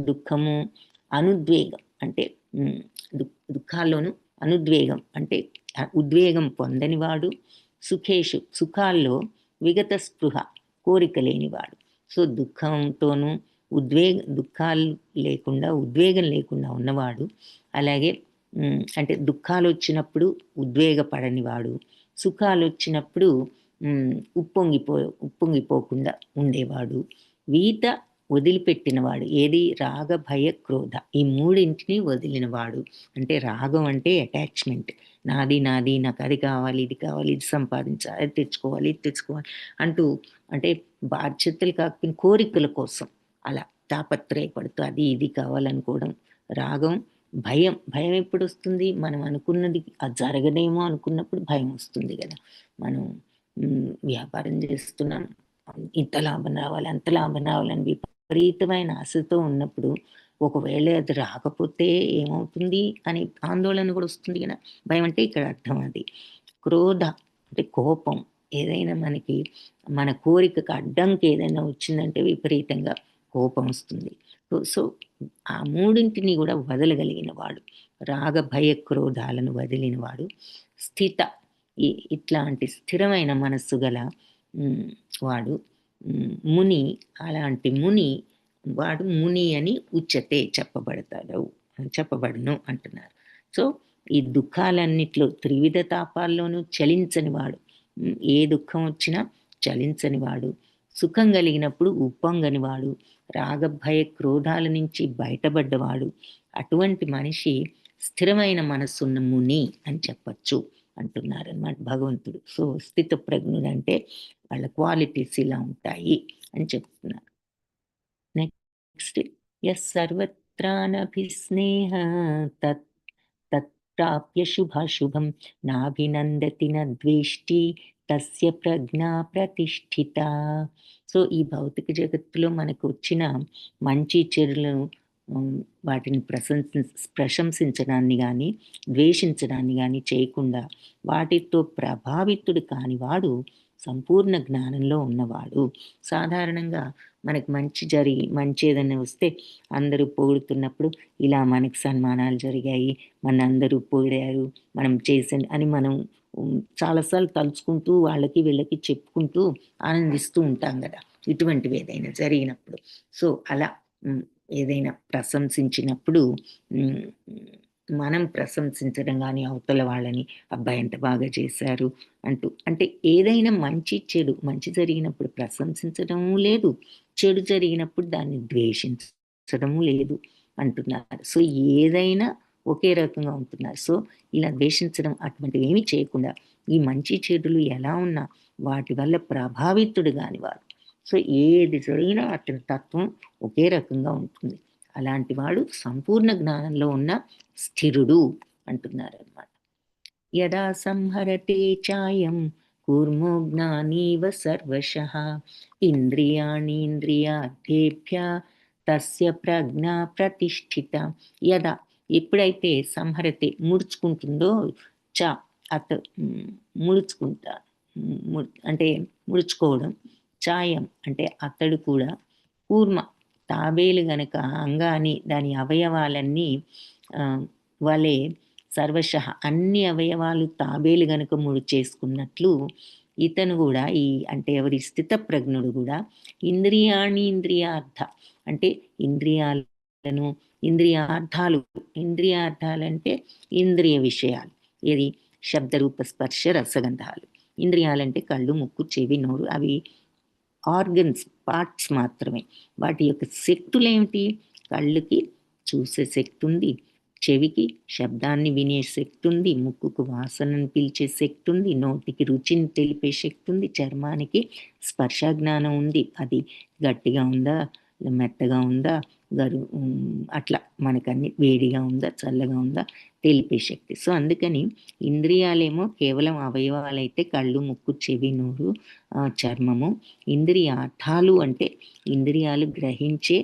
దుఃఖము, అనుద్వేగం అంటే దుఃఖాల్లోనూ అనుద్వేగం అంటే ఉద్వేగం పొందనివాడు, సుఖాల్లో విగత స్పృహ కోరిక లేనివాడు. సో దుఃఖంతోనూ దుఃఖాలు లేకుండా, ఉద్వేగం లేకుండా ఉన్నవాడు. అలాగే అంటే దుఃఖాలు వచ్చినప్పుడు ఉద్వేగపడనివాడు, సుఖాలు వచ్చినప్పుడు ఉప్పొంగిపోకుండా ఉండేవాడు. వీత వదిలిపెట్టినవాడు, ఏది రాగ భయ క్రోధ ఈ మూడింటిని వదిలినవాడు. అంటే రాగం అంటే అటాచ్మెంట్, నాది నాకు అది కావాలి, ఇది కావాలి, ఇది సంపాదించాలి, అది తెచ్చుకోవాలి, ఇది తెచ్చుకోవాలి అంటూ, అంటే బాధ్యతలు కాకపోయిన కోరికల కోసం అలా తాపత్రయపడుతూ అది ఇది కావాలనుకోవడం. రాగం, భయం ఎప్పుడు వస్తుంది, మనం అనుకున్నది అది జరగదేమో అనుకున్నప్పుడు భయం వస్తుంది కదా. మనం వ్యాపారం చేస్తున్నాం, ఇంత లాభం రావాలి, అంత లాభం రావాలని విపరీతమైన ఆశతో ఉన్నప్పుడు ఒకవేళ అది రాకపోతే ఏమవుతుంది అని ఆందోళన కూడా వస్తుంది కదా. భయం అంటే ఇక్కడ అర్థం అది. క్రోధ అంటే కోపం, ఏదైనా మనకి మన కోరికకు అడ్డంకి ఏదైనా వచ్చిందంటే విపరీతంగా కోపం వస్తుంది. సో ఆ మూడింటిని కూడా వదలగలిగిన వాడు, రాగ భయ క్రోధాలను వదిలిన వాడు, ఇట్లాంటి స్థిరమైన మనస్సు గల వాడు ముని. అలాంటి వాడు ముని అని ఉచ్యతే చెప్పబడును అంటున్నారు. సో ఈ దుఃఖాలన్నిట్లో త్రివిధ తాపాల్లోనూ చలించని వాడు, ఏ దుఃఖం వచ్చినా చలించని వాడు, సుఖం కలిగినప్పుడు ఉప్పొంగని వాడు, రాగభయ క్రోధాల నుంచి బయటపడ్డవాడు. అటువంటి మనిషి స్థిరమైన మనస్సున్న ముని అని చెప్పచ్చు అంటున్నారు అన్నమాట భగవంతుడు. సో స్థిత ప్రజ్ఞుడు అంటే వాళ్ళ క్వాలిటీస్ ఇలా ఉంటాయి అని చెప్తున్నారు. నెక్స్ట్, సర్వత్రానభిస్నేహ తత్ప్రాప్య శుభాశుభం నాభినందతి నద్వేష్టి తస్య ప్రజ్ఞా ప్రతిష్ఠిత. సో ఈ భౌతిక జగత్తులో మనకు వచ్చిన మంచి చెడులను వాటిని ప్రశంసించడాన్ని కానీ ద్వేషించడాన్ని కానీ చేయకుండా వాటితో ప్రభావితుడు కానివాడు సంపూర్ణ జ్ఞానంలో ఉన్నవాడు. సాధారణంగా మనకు మంచి ఏదైనా వస్తే అందరూ పొగుడుతున్నప్పుడు ఇలా మనకు సన్మానాలు జరిగాయి, మన అందరూ పొగిడారు, మనం చేసాను అని మనం చాలాసార్లు తలుచుకుంటూ వాళ్ళకి వీళ్ళకి చెప్పుకుంటూ ఆనందిస్తూ ఉంటాం కదా, ఇటువంటివి ఏదైనా జరిగినప్పుడు. సో అలా ఏదైనా ప్రశంసించినప్పుడు మనం ప్రశంసించడం కానీ అవతల వాళ్ళని అబ్బాయి ఎంత బాగా చేశారు అంటూ, అంటే ఏదైనా మంచి జరిగినప్పుడు ప్రశంసించడం లేదు, చెడు జరిగినప్పుడు దాన్ని ద్వేషించడం లేదు అంటున్నారు. సో ఏదైనా ఒకే రకంగా ఉంటున్నారు. సో ఇలా ద్వేషించడం అటువంటివి ఏమీ చేయకుండా ఈ మంచి చెడులు ఎలా ఉన్నా వాటి వల్ల ప్రభావితుడు కాని వారు. సో ఏది జరిగినా అతని తత్వం ఒకే రకంగా ఉంటుంది. అలాంటి వాడు సంపూర్ణ జ్ఞానంలో ఉన్న స్థిరుడు అంటున్నారు అన్నమాట. యదా సంహరతే చాయం కూర్మో జ్ఞానీవ సర్వశః ఇంద్రియాణీంద్రియార్థేభ్య తస్య ప్రజ్ఞా ప్రతిష్ఠిత. యదా ఎప్పుడైతే సంహరతే ముడుచుకుంటుందో, ముడుచుకుంటా అంటే ముడుచుకోవడం, చాయం అంటే అతడు కూడా, కూర్మ తాబేలు గనక అంగాని దాని అవయవాలన్నీ వలె సర్వశః అన్ని అవయవాలు తాబేలు గనక ముడి చేసుకున్నట్లు ఇతను కూడా అంటే ఎవరి స్థితప్రజ్ఞుడు కూడా ఇంద్రియార్థ అంటే ఇంద్రియాలను ఇంద్రియార్థాలంటే ఇంద్రియ విషయాలు, ఏది శబ్దరూప స్పర్శ రసగంధాలు. ఇంద్రియాలంటే కళ్ళు, ముక్కు, చెవి, నోరు, అవి ఆర్గన్స్, పార్ట్స్ మాత్రమే. వాటి యొక్క శక్తులు ఏమిటి? కళ్ళుకి చూసే శక్తి ఉంది, చెవికి శబ్దాన్ని వినే శక్తి ఉంది, ముక్కుకు వాసనను పిలిచే శక్తి ఉంది, నోటికి రుచిని తెలిపే శక్తి ఉంది, చర్మానికి స్పర్శ జ్ఞానం ఉంది, అది గట్టిగా ఉందా మెత్తగా ఉందా అట్లా మనకన్నీ వేడిగా ఉందా చల్లగా ఉందా తెలిపే శక్తి. సో అందుకని ఇంద్రియాలేమో కేవలం అవయవాలైతే కళ్ళు, ముక్కు, చెవి, నోరు, చర్మము. ఇంద్రియార్థాలు అంటే ఇంద్రియాలు గ్రహించే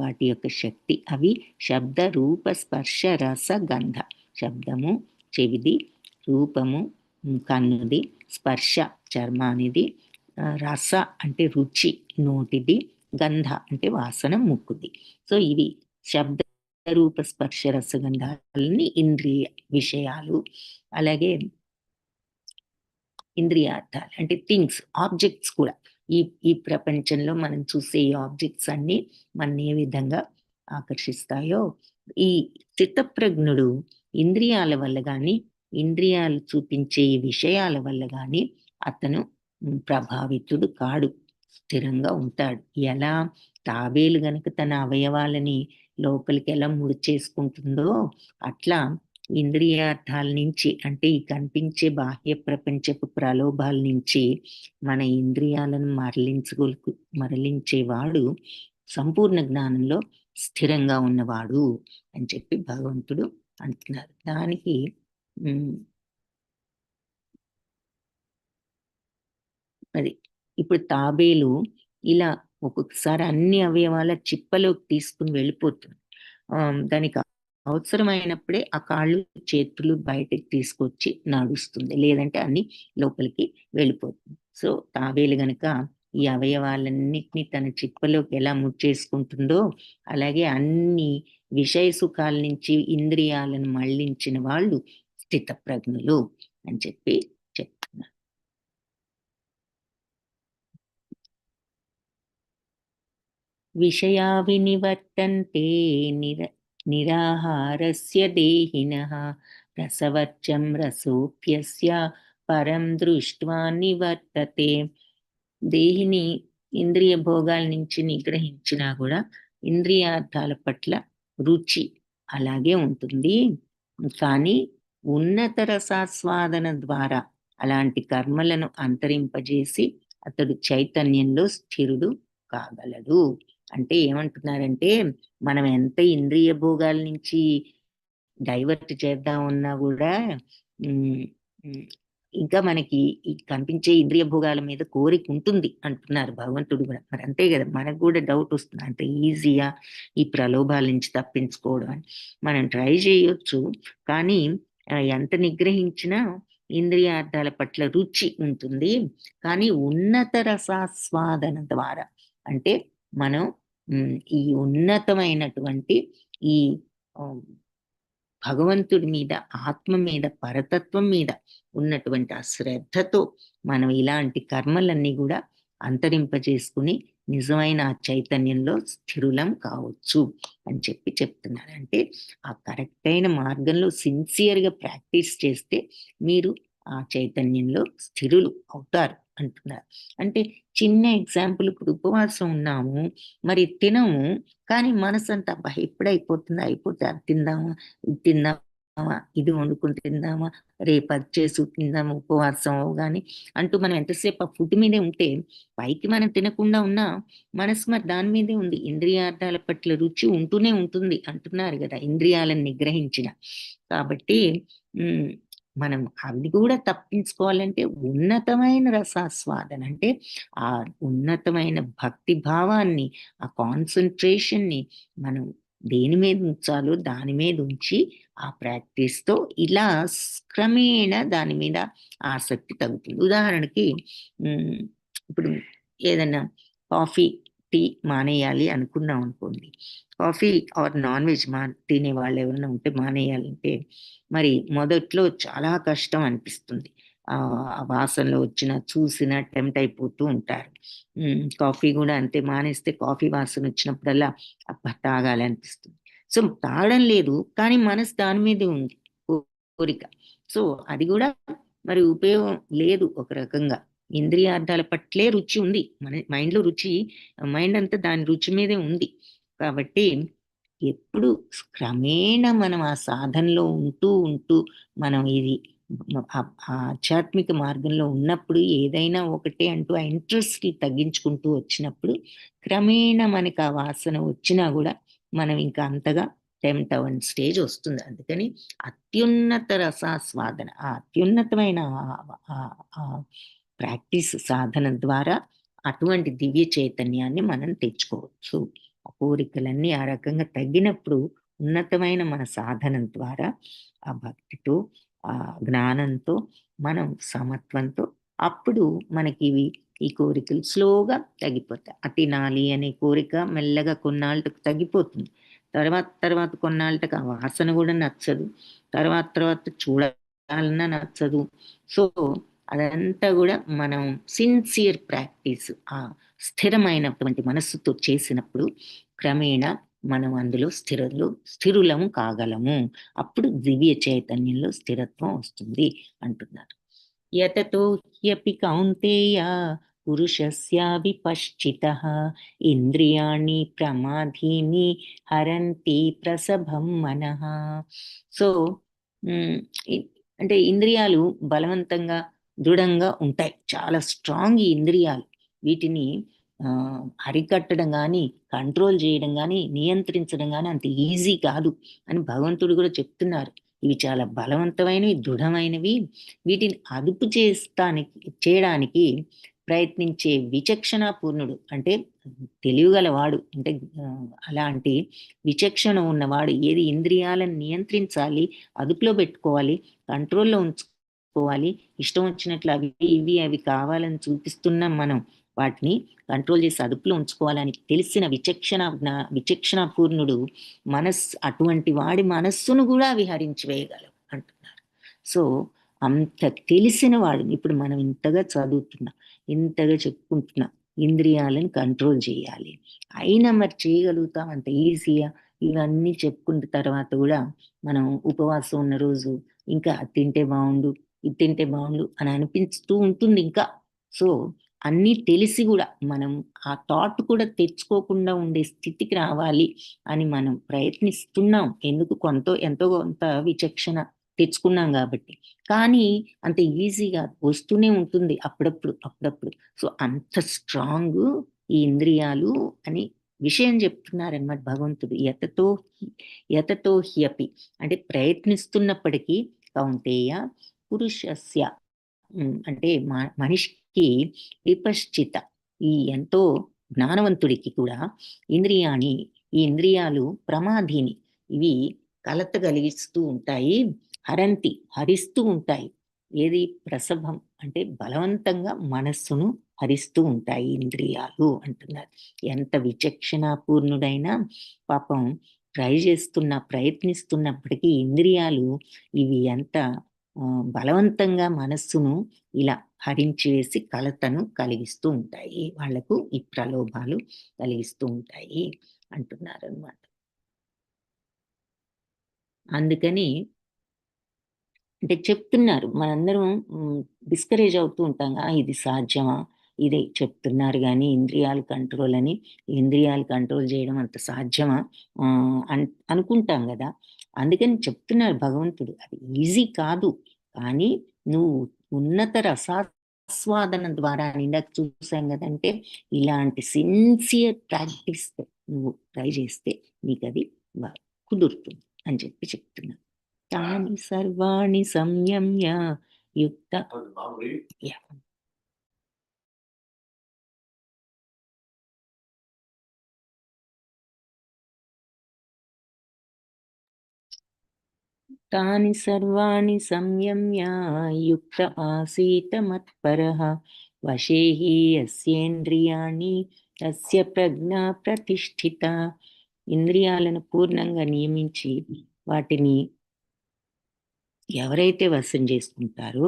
వాటి యొక్క శక్తి. అవి శబ్ద రూప స్పర్శ రస గంధ. శబ్దము చెవిది, రూపము కన్నుది, స్పర్శ చర్మానిది, రస అంటే రుచి నోటిది, గంధ అంటే వాసన ముక్కుది. సో ఇవి శబ్ద రూప స్పర్శ రసగంధాలని ఇంద్రియ విషయాలు. అలాగే ఇంద్రియార్థాలు అంటే థింగ్స్, ఆబ్జెక్ట్స్ కూడా. ఈ ప్రపంచంలో మనం చూసే ఈ ఆబ్జెక్ట్స్ అన్ని మన ఏ విధంగా ఆకర్షిస్తాయో, ఈ స్థితప్రజ్ఞుడు ఇంద్రియాల వల్ల కానీ ఇంద్రియాలు చూపించే ఈ విషయాల వల్ల కానీ అతను ప్రభావితుడు కాడు, స్థిరంగా ఉంటాడు. ఎలా తాబేలు గనక తన అవయవాలని లోపలికి ఎలా ముడిచేసుకుంటుందో అట్లా ఇంద్రియార్థాల నుంచి, అంటే ఈ కనిపించే బాహ్య ప్రపంచపు ప్రలోభాల నుంచి మన ఇంద్రియాలను మరలించేవాడు సంపూర్ణ జ్ఞానంలో స్థిరంగా ఉన్నవాడు అని చెప్పి భగవంతుడు అంటున్నారు. దానికి అది ఇప్పుడు తాబేలు ఇలా ఒక్కొక్కసారి అన్ని అవయవాల చిప్పలోకి తీసుకుని వెళ్ళిపోతుంది. దానికి అవసరమైనప్పుడే ఆ కాళ్ళు చేతులు బయటకు తీసుకొచ్చి నడుస్తుంది, లేదంటే అన్ని లోపలికి వెళ్ళిపోతుంది. సో తాబేలు గనక ఈ అవయవాలన్నిటినీ తన చిప్పలోకి ఎలా ముచ్చేసుకుంటుందో అలాగే అన్ని విషయ సుఖాల నుంచి ఇంద్రియాలను మళ్లించిన వాళ్ళు స్థితప్రజ్ఞులు అని చెప్పి చెప్తున్నారు. విషయా వినివర్తంతే నిరాహారస్య దేహినః రసవర్జం రసోప్యస్య పరం దృష్ట్వా నివర్తతే. దేహిని ఇంద్రియ భోగాల నుంచి నిగ్రహించినా కూడా ఇంద్రియార్థాల పట్ల రుచి అలాగే ఉంటుంది. కానీ ఉన్నత రసాస్వాదన ద్వారా అలాంటి కర్మలను అంతరింపజేసి అతడు చైతన్యంలో స్థిరుడు కాగలడు. అంటే ఏమంటున్నారంటే మనం ఎంత ఇంద్రియ భోగాల నుంచి డైవర్ట్ చేద్దామన్నా కూడా ఇంకా మనకి ఈ కనిపించే ఇంద్రియ భోగాల మీద కోరిక ఉంటుంది అంటున్నారు భగవంతుడు కూడా. మరి అంతే కదా, మనకు కూడా డౌట్ వస్తుంది, అంత ఈజీగా ఈ ప్రలోభాల నుంచి తప్పించుకోవడం అని. మనం ట్రై చేయొచ్చు, కానీ ఎంత నిగ్రహించినా ఇంద్రియార్థాల పట్ల రుచి ఉంటుంది. కానీ ఉన్నత రసాస్వాదన ద్వారా, అంటే మనం ఈ ఉన్నతమైనటువంటి ఈ భగవంతుడి మీద, ఆత్మ మీద, పరతత్వం మీద ఉన్నటువంటి ఆ శ్రద్ధతో మనం ఇలాంటి కర్మలన్నీ కూడా అంతరింపజేసుకుని నిజమైన ఆ చైతన్యంలో స్థిరులం కావచ్చు అని చెప్తున్నారు. అంటే ఆ కరెక్ట్ అయిన మార్గంలో సిన్సియర్గా ప్రాక్టీస్ చేస్తే మీరు ఆ చైతన్యంలో స్థిరులు అవుతారు అంటున్నారు. అంటే చిన్న ఎగ్జాంపుల్, ఇప్పుడు ఉపవాసం ఉన్నాము, మరి తినము, కానీ మనసు అంతా ఎప్పుడైపోతుందా, అయిపోతే అది తిందామా, ఇది తిందామా, ఇది వండుకుని తిందామా, రేపు అది చేసి తిందామా, ఉపవాసం కానీ అంటూ మనం ఎంతసేపు ఆ ఫుడ్ మీదే ఉంటే, పైకి మనం తినకుండా ఉన్నా మనసు మరి దాని మీదే ఉంది. ఇంద్రియార్థాల పట్ల రుచి ఉంటూనే ఉంటుంది అంటున్నారు కదా, ఇంద్రియాలను నిగ్రహించిన. కాబట్టి మనం అవి కూడా తప్పించుకోవాలంటే ఉన్నతమైన రసాస్వాదన, అంటే ఆ ఉన్నతమైన భక్తి భావాన్ని, ఆ కాన్సన్ట్రేషన్ని మనం దేని మీద ఉంచాలో దాని మీద ఉంచి ఆ ప్రాక్టీస్తో ఇలా క్రమేణా దాని మీద ఆసక్తి తగ్గుతుంది. ఉదాహరణకి ఇప్పుడు ఏదైనా కాఫీ టీ మానేయాలి అనుకున్నాం అనుకోండి, కాఫీ ఆర్ నాన్ వెజ్ తినే వాళ్ళు ఎవరైనా ఉంటే మానేయాలంటే మరి మొదట్లో చాలా కష్టం అనిపిస్తుంది. ఆ వాసనలో వచ్చిన చూసిన టెంప్ట్ అయిపోతూ ఉంటారు. కాఫీ కూడా అంతే, మానేస్తే కాఫీ వాసన వచ్చినప్పుడల్లా అబ్బా తాగాలి అనిపిస్తుంది. సో తాగడం లేదు, కానీ మనసు దాని మీదే ఉంది, కోరిక. సో అది కూడా మరి ఉపయోగం లేదు ఒక రకంగా. ఇంద్రియార్థాల పట్లే రుచి ఉంది, మన మైండ్లో రుచి, మైండ్ అంతా దాని రుచి మీదే ఉంది. కాబట్టి ఎప్పుడు క్రమేణా మనం ఆ సాధనలో ఉంటూ ఉంటూ మనం ఇది ఆధ్యాత్మిక మార్గంలో ఉన్నప్పుడు ఏదైనా ఒకటే అంటూ ఆ ఇంట్రెస్ట్ తగ్గించుకుంటూ వచ్చినప్పుడు క్రమేణా మనకి ఆ వాసన వచ్చినా కూడా మనం ఇంకా అంతగా టెంప్ట్ అవ్వని స్టేజ్ వస్తుంది. అందుకని అత్యున్నత రసాస్వాదన, ఆ అత్యున్నతమైన ప్రాక్టీస్ సాధన ద్వారా అటువంటి దివ్య చైతన్యాన్ని మనం తెచ్చుకోవచ్చు. ఆ కోరికలన్నీ ఆ రకంగా తగ్గినప్పుడు ఉన్నతమైన మన సాధన ద్వారా ఆ భక్తితో, ఆ జ్ఞానంతో, మనం సమత్వంతో, అప్పుడు మనకి ఈ కోరికలు స్లోగా తగ్గిపోతాయి. ఆ తినాలి అనే కోరిక మెల్లగా కొన్నాళ్ళకు తగ్గిపోతుంది. తర్వాత కొన్నాళ్ళకి ఆ వాసన కూడా నచ్చదు, తర్వాత చూడాలన్నా నచ్చదు. సో అదంతా కూడా మనం సిన్సియర్ ప్రాక్టీస్, ఆ స్థిరమైనటువంటి మనస్సుతో చేసినప్పుడు క్రమేణా మనం అందులో స్థిరులము కాగలము. అప్పుడు దివ్య చైతన్యంలో స్థిరత్వం వస్తుంది అంటున్నారు. యతతో హ్యపి కౌంతేయ పురుషస్య విపశ్చితః ఇంద్రియాణి ప్రమాధీని హరంతి ప్రసభం మనః. సో అంటే ఇంద్రియాలు బలవంతంగా దృఢంగా ఉంటాయి, చాలా స్ట్రాంగ్ ఈ ఇంద్రియాలు. వీటిని అరికట్టడం కానీ, కంట్రోల్ చేయడం కానీ, నియంత్రించడం కానీ అంత ఈజీ కాదు అని భగవంతుడు కూడా చెప్తున్నారు. ఇవి చాలా బలవంతమైనవి, దృఢమైనవి. వీటిని అదుపు చేయడానికి ప్రయత్నించే విచక్షణ పూర్ణుడు, అంటే తెలివిగలవాడు, అంటే అలాంటి విచక్షణ ఉన్నవాడు ఏది ఇంద్రియాలను నియంత్రించాలి, అదుపులో పెట్టుకోవాలి, కంట్రోల్లో ఉంచుకోవాలి, ఇష్టం వచ్చినట్లు అవి కావాలని చూపిస్తున్నాం మనం, వాటిని కంట్రోల్ చేసి అదుపులో ఉంచుకోవాలని తెలిసిన విచక్షణ పూర్ణుడు అటువంటి వాడి మనస్సును కూడా విహరించి వేయగలవు అంటున్నారు. సో అంత తెలిసిన వాడిని ఇప్పుడు మనం ఇంతగా చదువుతున్నాం, ఇంతగా చెప్పుకుంటున్నాం, ఇంద్రియాలను కంట్రోల్ చేయాలి, అయినా మరి చేయగలుగుతాం అంత ఈజీగా? ఇవన్నీ చెప్పుకున్న తర్వాత కూడా మనం ఉపవాసం ఉన్న రోజు ఇంకా అది తింటే బాగుండు, ఇది తింటే బాగుండు అని అనిపిస్తూ ఉంటుంది ఇంకా. సో అన్నీ తెలిసి కూడా మనం ఆ థాట్ కూడా తెచ్చుకోకుండా ఉండే స్థితికి రావాలి అని మనం ప్రయత్నిస్తున్నాం. ఎందుకు? ఎంతో కొంత విచక్షణ తెచ్చుకున్నాం కాబట్టి. కానీ అంత ఈజీగా వస్తూనే ఉంటుంది అప్పుడప్పుడు. సో అంత స్ట్రాంగ్ ఈ ఇంద్రియాలు అని విషయం చెప్తున్నారన్నమాట భగవంతుడు. యతతో హ్యపి అంటే ప్రయత్నిస్తున్నప్పటికీ కౌంతేయ పురుషస్య అంటే మనిషికి విపశ్చిత, ఈ ఎంతో జ్ఞానవంతుడికి కూడా ఈ ఇంద్రియాలు ప్రమాధీని, ఇవి కలత కలిగిస్తూ ఉంటాయి, హరిస్తూ ఉంటాయి. ఏది ప్రసభం అంటే బలవంతంగా మనస్సును హరిస్తూ ఉంటాయి ఇంద్రియాలు అంటున్నారు. ఎంత విచక్షణాపూర్ణుడైనా పాపం ప్రయత్నిస్తున్నప్పటికీ ఇంద్రియాలు ఇవి ఎంత బలవంతంగా మనస్సును ఇలా హరించి వేసి కలతను కలిగిస్తూ ఉంటాయి, వాళ్లకు ఈ ప్రలోభాలు కలిగిస్తూ ఉంటాయి అంటున్నారు అన్నమాట. అందుకని అంటే చెప్తున్నారు, మనందరం డిస్కరేజ్ అవుతూ ఉంటాం, ఇది సాధ్యమా, ఇదే చెప్తున్నారు కానీ ఇంద్రియాలు కంట్రోల్ చేయడం అంత సాధ్యమా అనుకుంటాం కదా. అందుకని చెప్తున్నారు భగవంతుడు, అది ఈజీ కాదు, కానీ నువ్వు ఉన్నత రసాస్వాదన ద్వారా, ఇందాక చూసాం కదంటే ఇలాంటి సిన్సియర్ ప్రాక్టీస్ నువ్వు ట్రై చేస్తే నీకు అది కుదురుతుంది అని చెప్పి చెప్తున్నా. తాని సర్వాణి సంయమ్య యుక్త తాని సర్వాణి సంయమ్య యుక్త ఆసీత మత్పరః వశే హి యస్యేంద్రియాణి తస్య ప్రజ్ఞా ప్రతిష్ఠిత. ఇంద్రియాలను పూర్ణంగా నియమించి వాటిని ఎవరైతే వశం చేసుకుంటారో,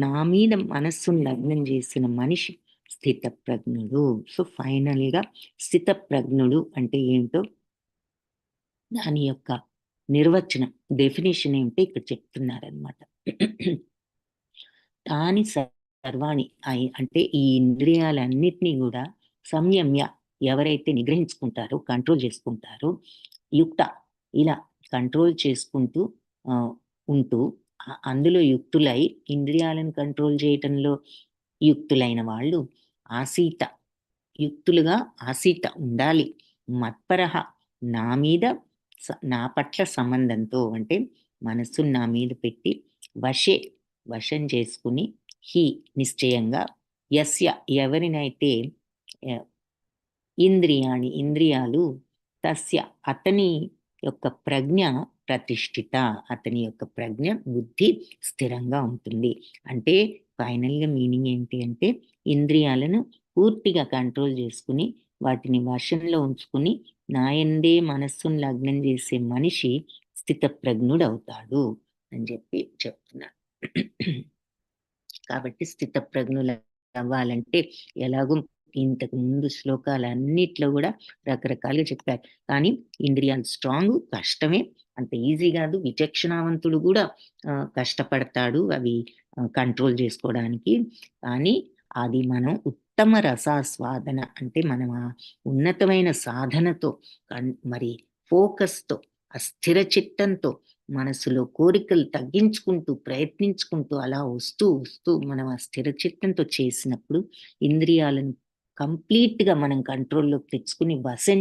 నా మీద మనస్సును లగ్నం చేసిన మనిషి స్థితప్రజ్ఞుడు. సో ఫైనల్ గా స్థితప్రజ్ఞుడు అంటే ఏంటో దాని యొక్క నిర్వచనం, డెఫినేషన్ ఏంటో ఇక్కడ చెప్తున్నారనమాట. తాని సర్వాణి అంటే ఈ ఇంద్రియాలన్నిటినీ కూడా సంయమ్య ఎవరైతే నిగ్రహించుకుంటారో, కంట్రోల్ చేసుకుంటారో, యుక్త ఇలా కంట్రోల్ చేసుకుంటూ ఉంటూ అందులో యుక్తులై, ఇంద్రియాలను కంట్రోల్ చేయటంలో యుక్తులైన వాళ్ళు యుక్తులుగా ఆసీత ఉండాలి. మత్పరః నా పట్ల సంబంధంతో, అంటే మనస్సును నా మీద పెట్టి వశం చేసుకుని, నిశ్చయంగా యస్య ఎవరినైతే ఇంద్రియాలు తస్య అతని యొక్క ప్రజ్ఞ ప్రతిష్ఠిత, అతని యొక్క ప్రజ్ఞ బుద్ధి స్థిరంగా ఉంటుంది. అంటే ఫైనల్గా మీనింగ్ ఏంటి అంటే ఇంద్రియాలను పూర్తిగా కంట్రోల్ చేసుకుని వాటిని వశంలో ఉంచుకుని నాయందే మనస్సును లగ్నం చేసే మనిషి స్థితప్రజ్ఞుడు అవుతాడు అని చెప్పి చెప్తున్నారు. కాబట్టి స్థితప్రజ్ఞులు అవ్వాలంటే ఎలాగో ఇంతకు ముందు శ్లోకాలన్నిట్లో కూడా రకరకాలుగా చెప్పారు, కానీ ఇంద్రియాలు స్ట్రాంగ్ కష్టమే, అంత ఈజీ కాదు. విచక్షణావంతుడు కూడా కష్టపడతాడు అవి కంట్రోల్ చేసుకోవడానికి. కానీ అది మనం ఉత్తమ రసాస్వాదన అంటే మనం ఆ ఉన్నతమైన సాధనతో, మరి ఫోకస్తో, ఆ స్థిర చిత్తంతో, మనసులో కోరికలు తగ్గించుకుంటూ ప్రయత్నించుకుంటూ అలా వస్తూ మనం ఆ స్థిర చిత్తంతో చేసినప్పుడు, ఇంద్రియాలను కంప్లీట్గా మనం కంట్రోల్లోకి తెచ్చుకుని వశం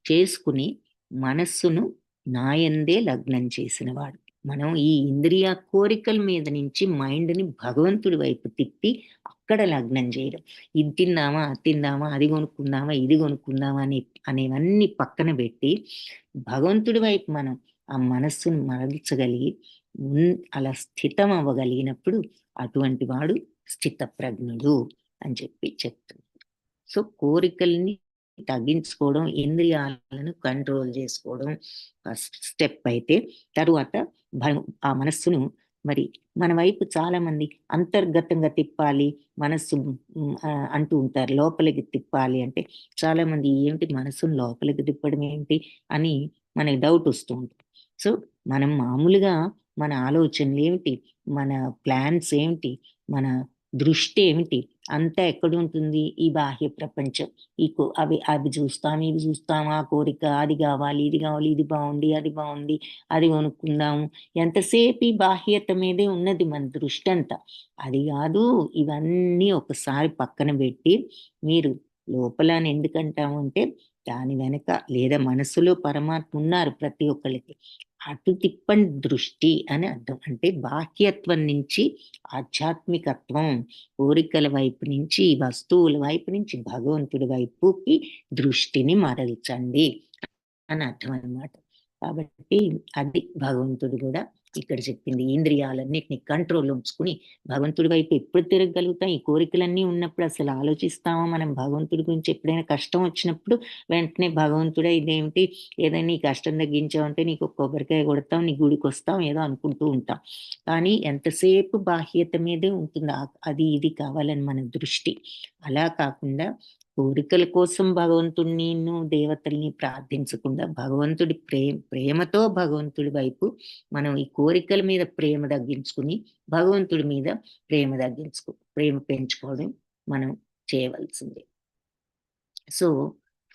చేసుకుని మనస్సును నాయందే లగ్నం చేసిన వాడు. మనం ఈ ఇంద్రియ కోరికల మీద నుంచి మైండ్ని భగవంతుడి వైపు తిప్పి అక్కడ లగ్నం చేయడం. ఇది తిందామా, అది తిందామా, అది కొనుక్కుందామా, ఇది కొనుక్కుందామా అనేవన్నీ పక్కన పెట్టి భగవంతుడి వైపు మనం ఆ మనస్సును మరల్చగలిగి అలా స్థితం అవ్వగలిగినప్పుడు అటువంటి వాడు స్థితప్రజ్ఞుడు అని చెప్పి చెప్తుంది. సో కోరికల్ని తగ్గించుకోవడం, ఇంద్రియాలను కంట్రోల్ చేసుకోవడం ఫస్ట్ స్టెప్ అయితే, తరువాత ఆ మనస్సును మరి మన వైపు చాలా మంది అంతర్గతంగా తిప్పాలి మనస్సు అంటూ ఉంటారు, లోపలికి తిప్పాలి అంటే చాలా మంది ఏంటి మనస్సును లోపలికి తిప్పడం ఏంటి అని మనకి డౌట్ వస్తూ ఉంటుంది. సో మనం మామూలుగా మన ఆలోచనలు ఏమిటి, మన ప్లాన్స్ ఏమిటి, మన దృష్టి ఏమిటి అంతా ఎక్కడ ఉంటుంది, ఈ బాహ్య ప్రపంచం. అవి చూస్తాం, ఇవి చూస్తాం, ఆ కోరిక, అది కావాలి, ఇది కావాలి, ఇది బాగుంది, అది బాగుంది, అది కొనుక్కుందాము, ఎంతసేపు ఈ బాహ్యత మీదే ఉన్నది మన దృష్టి అంతా. అది కాదు, ఇవన్నీ ఒకసారి పక్కన పెట్టి మీరు లోపల ఎందుకంటాము అంటే దాని వెనక లేదా మనసులో పరమాత్మ ఉన్నారు ప్రతి ఒక్కరికి, అటు తిప్పని దృష్టి అని అర్థం. అంటే బాహ్యత్వం నుంచి ఆధ్యాత్మికత్వం, కోరికల వైపు నుంచి వస్తువుల వైపు నుంచి భగవంతుడి వైపుకి దృష్టిని మరల్చండి అని అర్థం అన్నమాట. కాబట్టి అది భగవంతుడు కూడా ఇక్కడ చెప్పింది. ఇంద్రియాలన్నిటిని కంట్రోల్ ఉంచుకుని భగవంతుడి వైపు ఎప్పుడు తిరగగలుగుతాం? ఈ కోరికలన్నీ ఉన్నప్పుడు అసలు ఆలోచిస్తామా మనం భగవంతుడి గురించి? ఎప్పుడైనా కష్టం వచ్చినప్పుడు వెంటనే భగవంతుడే ఇదేమిటి, ఏదైనా ఈ కష్టం తగ్గించావంటే నీకు ఒక కొబ్బరికాయ కొడతాం, నీ గుడికి వస్తాం, ఏదో అనుకుంటూ ఉంటాం. కానీ ఎంతసేపు బాహ్యత మీదే ఉంటుంది అది ఇది కావాలని మన దృష్టి. అలా కాకుండా కోరికల కోసం భగవంతుడిని దేవతల్ని ప్రార్థించకుండా భగవంతుడి ప్రేమతో భగవంతుడి వైపు మనం ఈ కోరికల మీద ప్రేమ తగ్గించుకుని భగవంతుడి మీద ప్రేమ పెంచుకోవడం మనం చేయవలసిందే. సో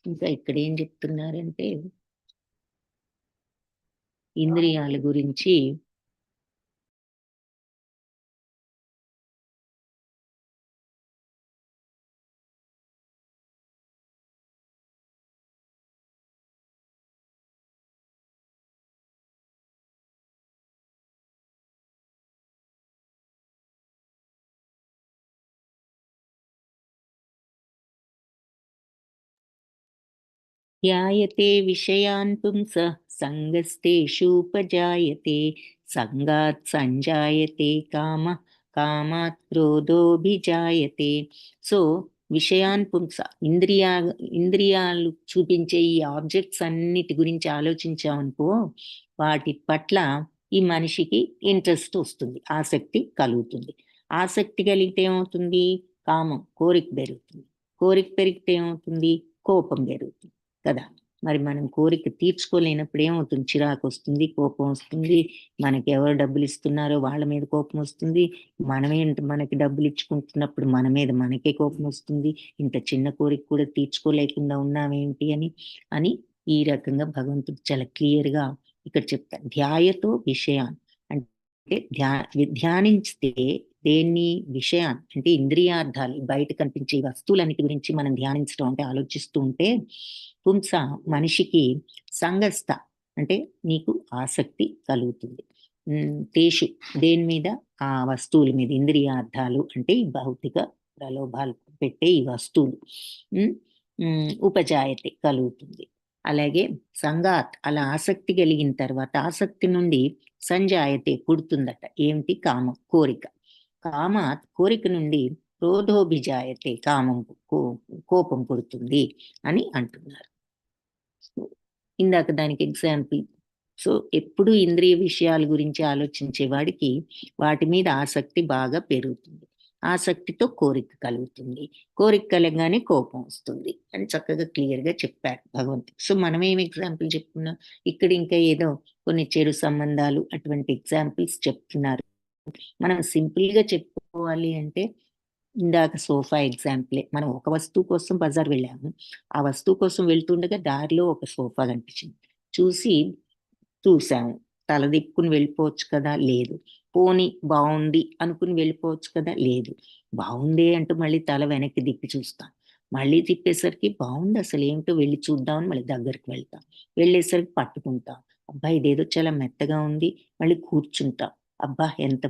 ఇంకా ఇక్కడ ఏం చెప్తున్నారంటే ఇంద్రియాల గురించి ధ్యాయతే విషయాన్ పుంసః సంగస్తేషూపజాయతే సంగాత్ సంజాయతే కామః కామాత్ క్రోధోభిజాయతే. సో విషయాన్ పుంస ఇంద్రియాలు చూపించే ఈ ఆబ్జెక్ట్స్ అన్నిటి గురించి ఆలోచించామనుకో, వాటి పట్ల ఈ మనిషికి ఇంట్రెస్ట్ వస్తుంది, ఆసక్తి కలుగుతుంది. ఆసక్తి కలిగితే ఏమవుతుంది? కామం, కోరిక పెరుగుతుంది. కోరిక పెరిగితే ఏమవుతుంది? కోపం పెరుగుతుంది కదా. మరి మనం కోరిక తీర్చుకోలేనప్పుడు ఏమవుతుంది? చిరాకు వస్తుంది, కోపం వస్తుంది. మనకి ఎవరు డబ్బులు ఇస్తున్నారో వాళ్ళ మీద కోపం వస్తుంది. మనకి డబ్బులు ఇచ్చుకుంటున్నప్పుడు మన మీద మనకే కోపం వస్తుంది. ఇంత చిన్న కోరిక కూడా తీర్చుకోలేకుండా ఉన్నామేంటి అని ఈ రకంగా భగవంతుడు చాలా క్లియర్గా ఇక్కడ చెప్తారు. ధ్యాయతో విషయాన్ అంటే ధ్యానించితే దేన్ని? విషయాన్ అంటే ఇంద్రియార్థాలు, బయట కనిపించే వస్తువులన్నిటి గురించి మనం ధ్యానించడం అంటే ఆలోచిస్తూ ఉంటే పుంస మనిషికి సంగస్థ అంటే నీకు ఆసక్తి కలుగుతుంది. తేషు దేని మీద? ఆ వస్తువుల మీద. ఇంద్రియార్థాలు అంటే ఈ భౌతిక ప్రలోభాలు పెట్టే ఈ వస్తువులు. ఉపజాయతే కలుగుతుంది. అలాగే సంగాత్ అలా ఆసక్తి కలిగిన తర్వాత ఆసక్తి నుండి సంజాయతే పుడుతుందట. ఏమిటి? కామం, కోరిక. కామాత్ కోరిక నుండి క్రోధోభిజాయతే కామం, కోపం పుడుతుంది అని అంటున్నారు. ఇందాక దానికి ఎగ్జాంపుల్. సో ఎప్పుడు ఇంద్రియ విషయాల గురించి ఆలోచించే వాడికి వాటి మీద ఆసక్తి బాగా పెరుగుతుంది. ఆసక్తితో కోరిక కలుగుతుంది. కోరిక కలగానే కోపం వస్తుంది అని చక్కగా క్లియర్గా చెప్పారు భగవంతుడు. సో మనం ఏం ఎగ్జాంపుల్ చెప్పుకున్నాం ఇక్కడ? ఇంకా ఏదో కొన్ని చెడు సంబంధాలు అటువంటి ఎగ్జాంపుల్స్ చెప్తున్నారు. మనం సింపుల్గా చెప్పుకోవాలి అంటే ఇందాక సోఫా ఎగ్జాంపులే. మనం ఒక వస్తువు కోసం బజార్ వెళ్ళాము. ఆ వస్తువు కోసం వెళ్తుండగా దారిలో ఒక సోఫా కనిపించింది. చూసాము. తల దిక్కుని వెళ్ళిపోవచ్చు కదా? లేదు. పోనీ బాగుంది అనుకుని వెళ్ళిపోవచ్చు కదా? లేదు. బాగుంది అంటూ మళ్ళీ తల వెనక్కి తిప్పి చూస్తాం. మళ్ళీ తిప్పేసరికి బాగుంది, అసలు ఏమిటో వెళ్ళి చూద్దామని మళ్ళీ దగ్గరికి వెళ్తాం. వెళ్ళేసరికి పట్టుకుంటాం. అబ్బా ఇదేదో చాలా మెత్తగా ఉంది. మళ్ళీ కూర్చుంటాం. అబ్బా ఎంత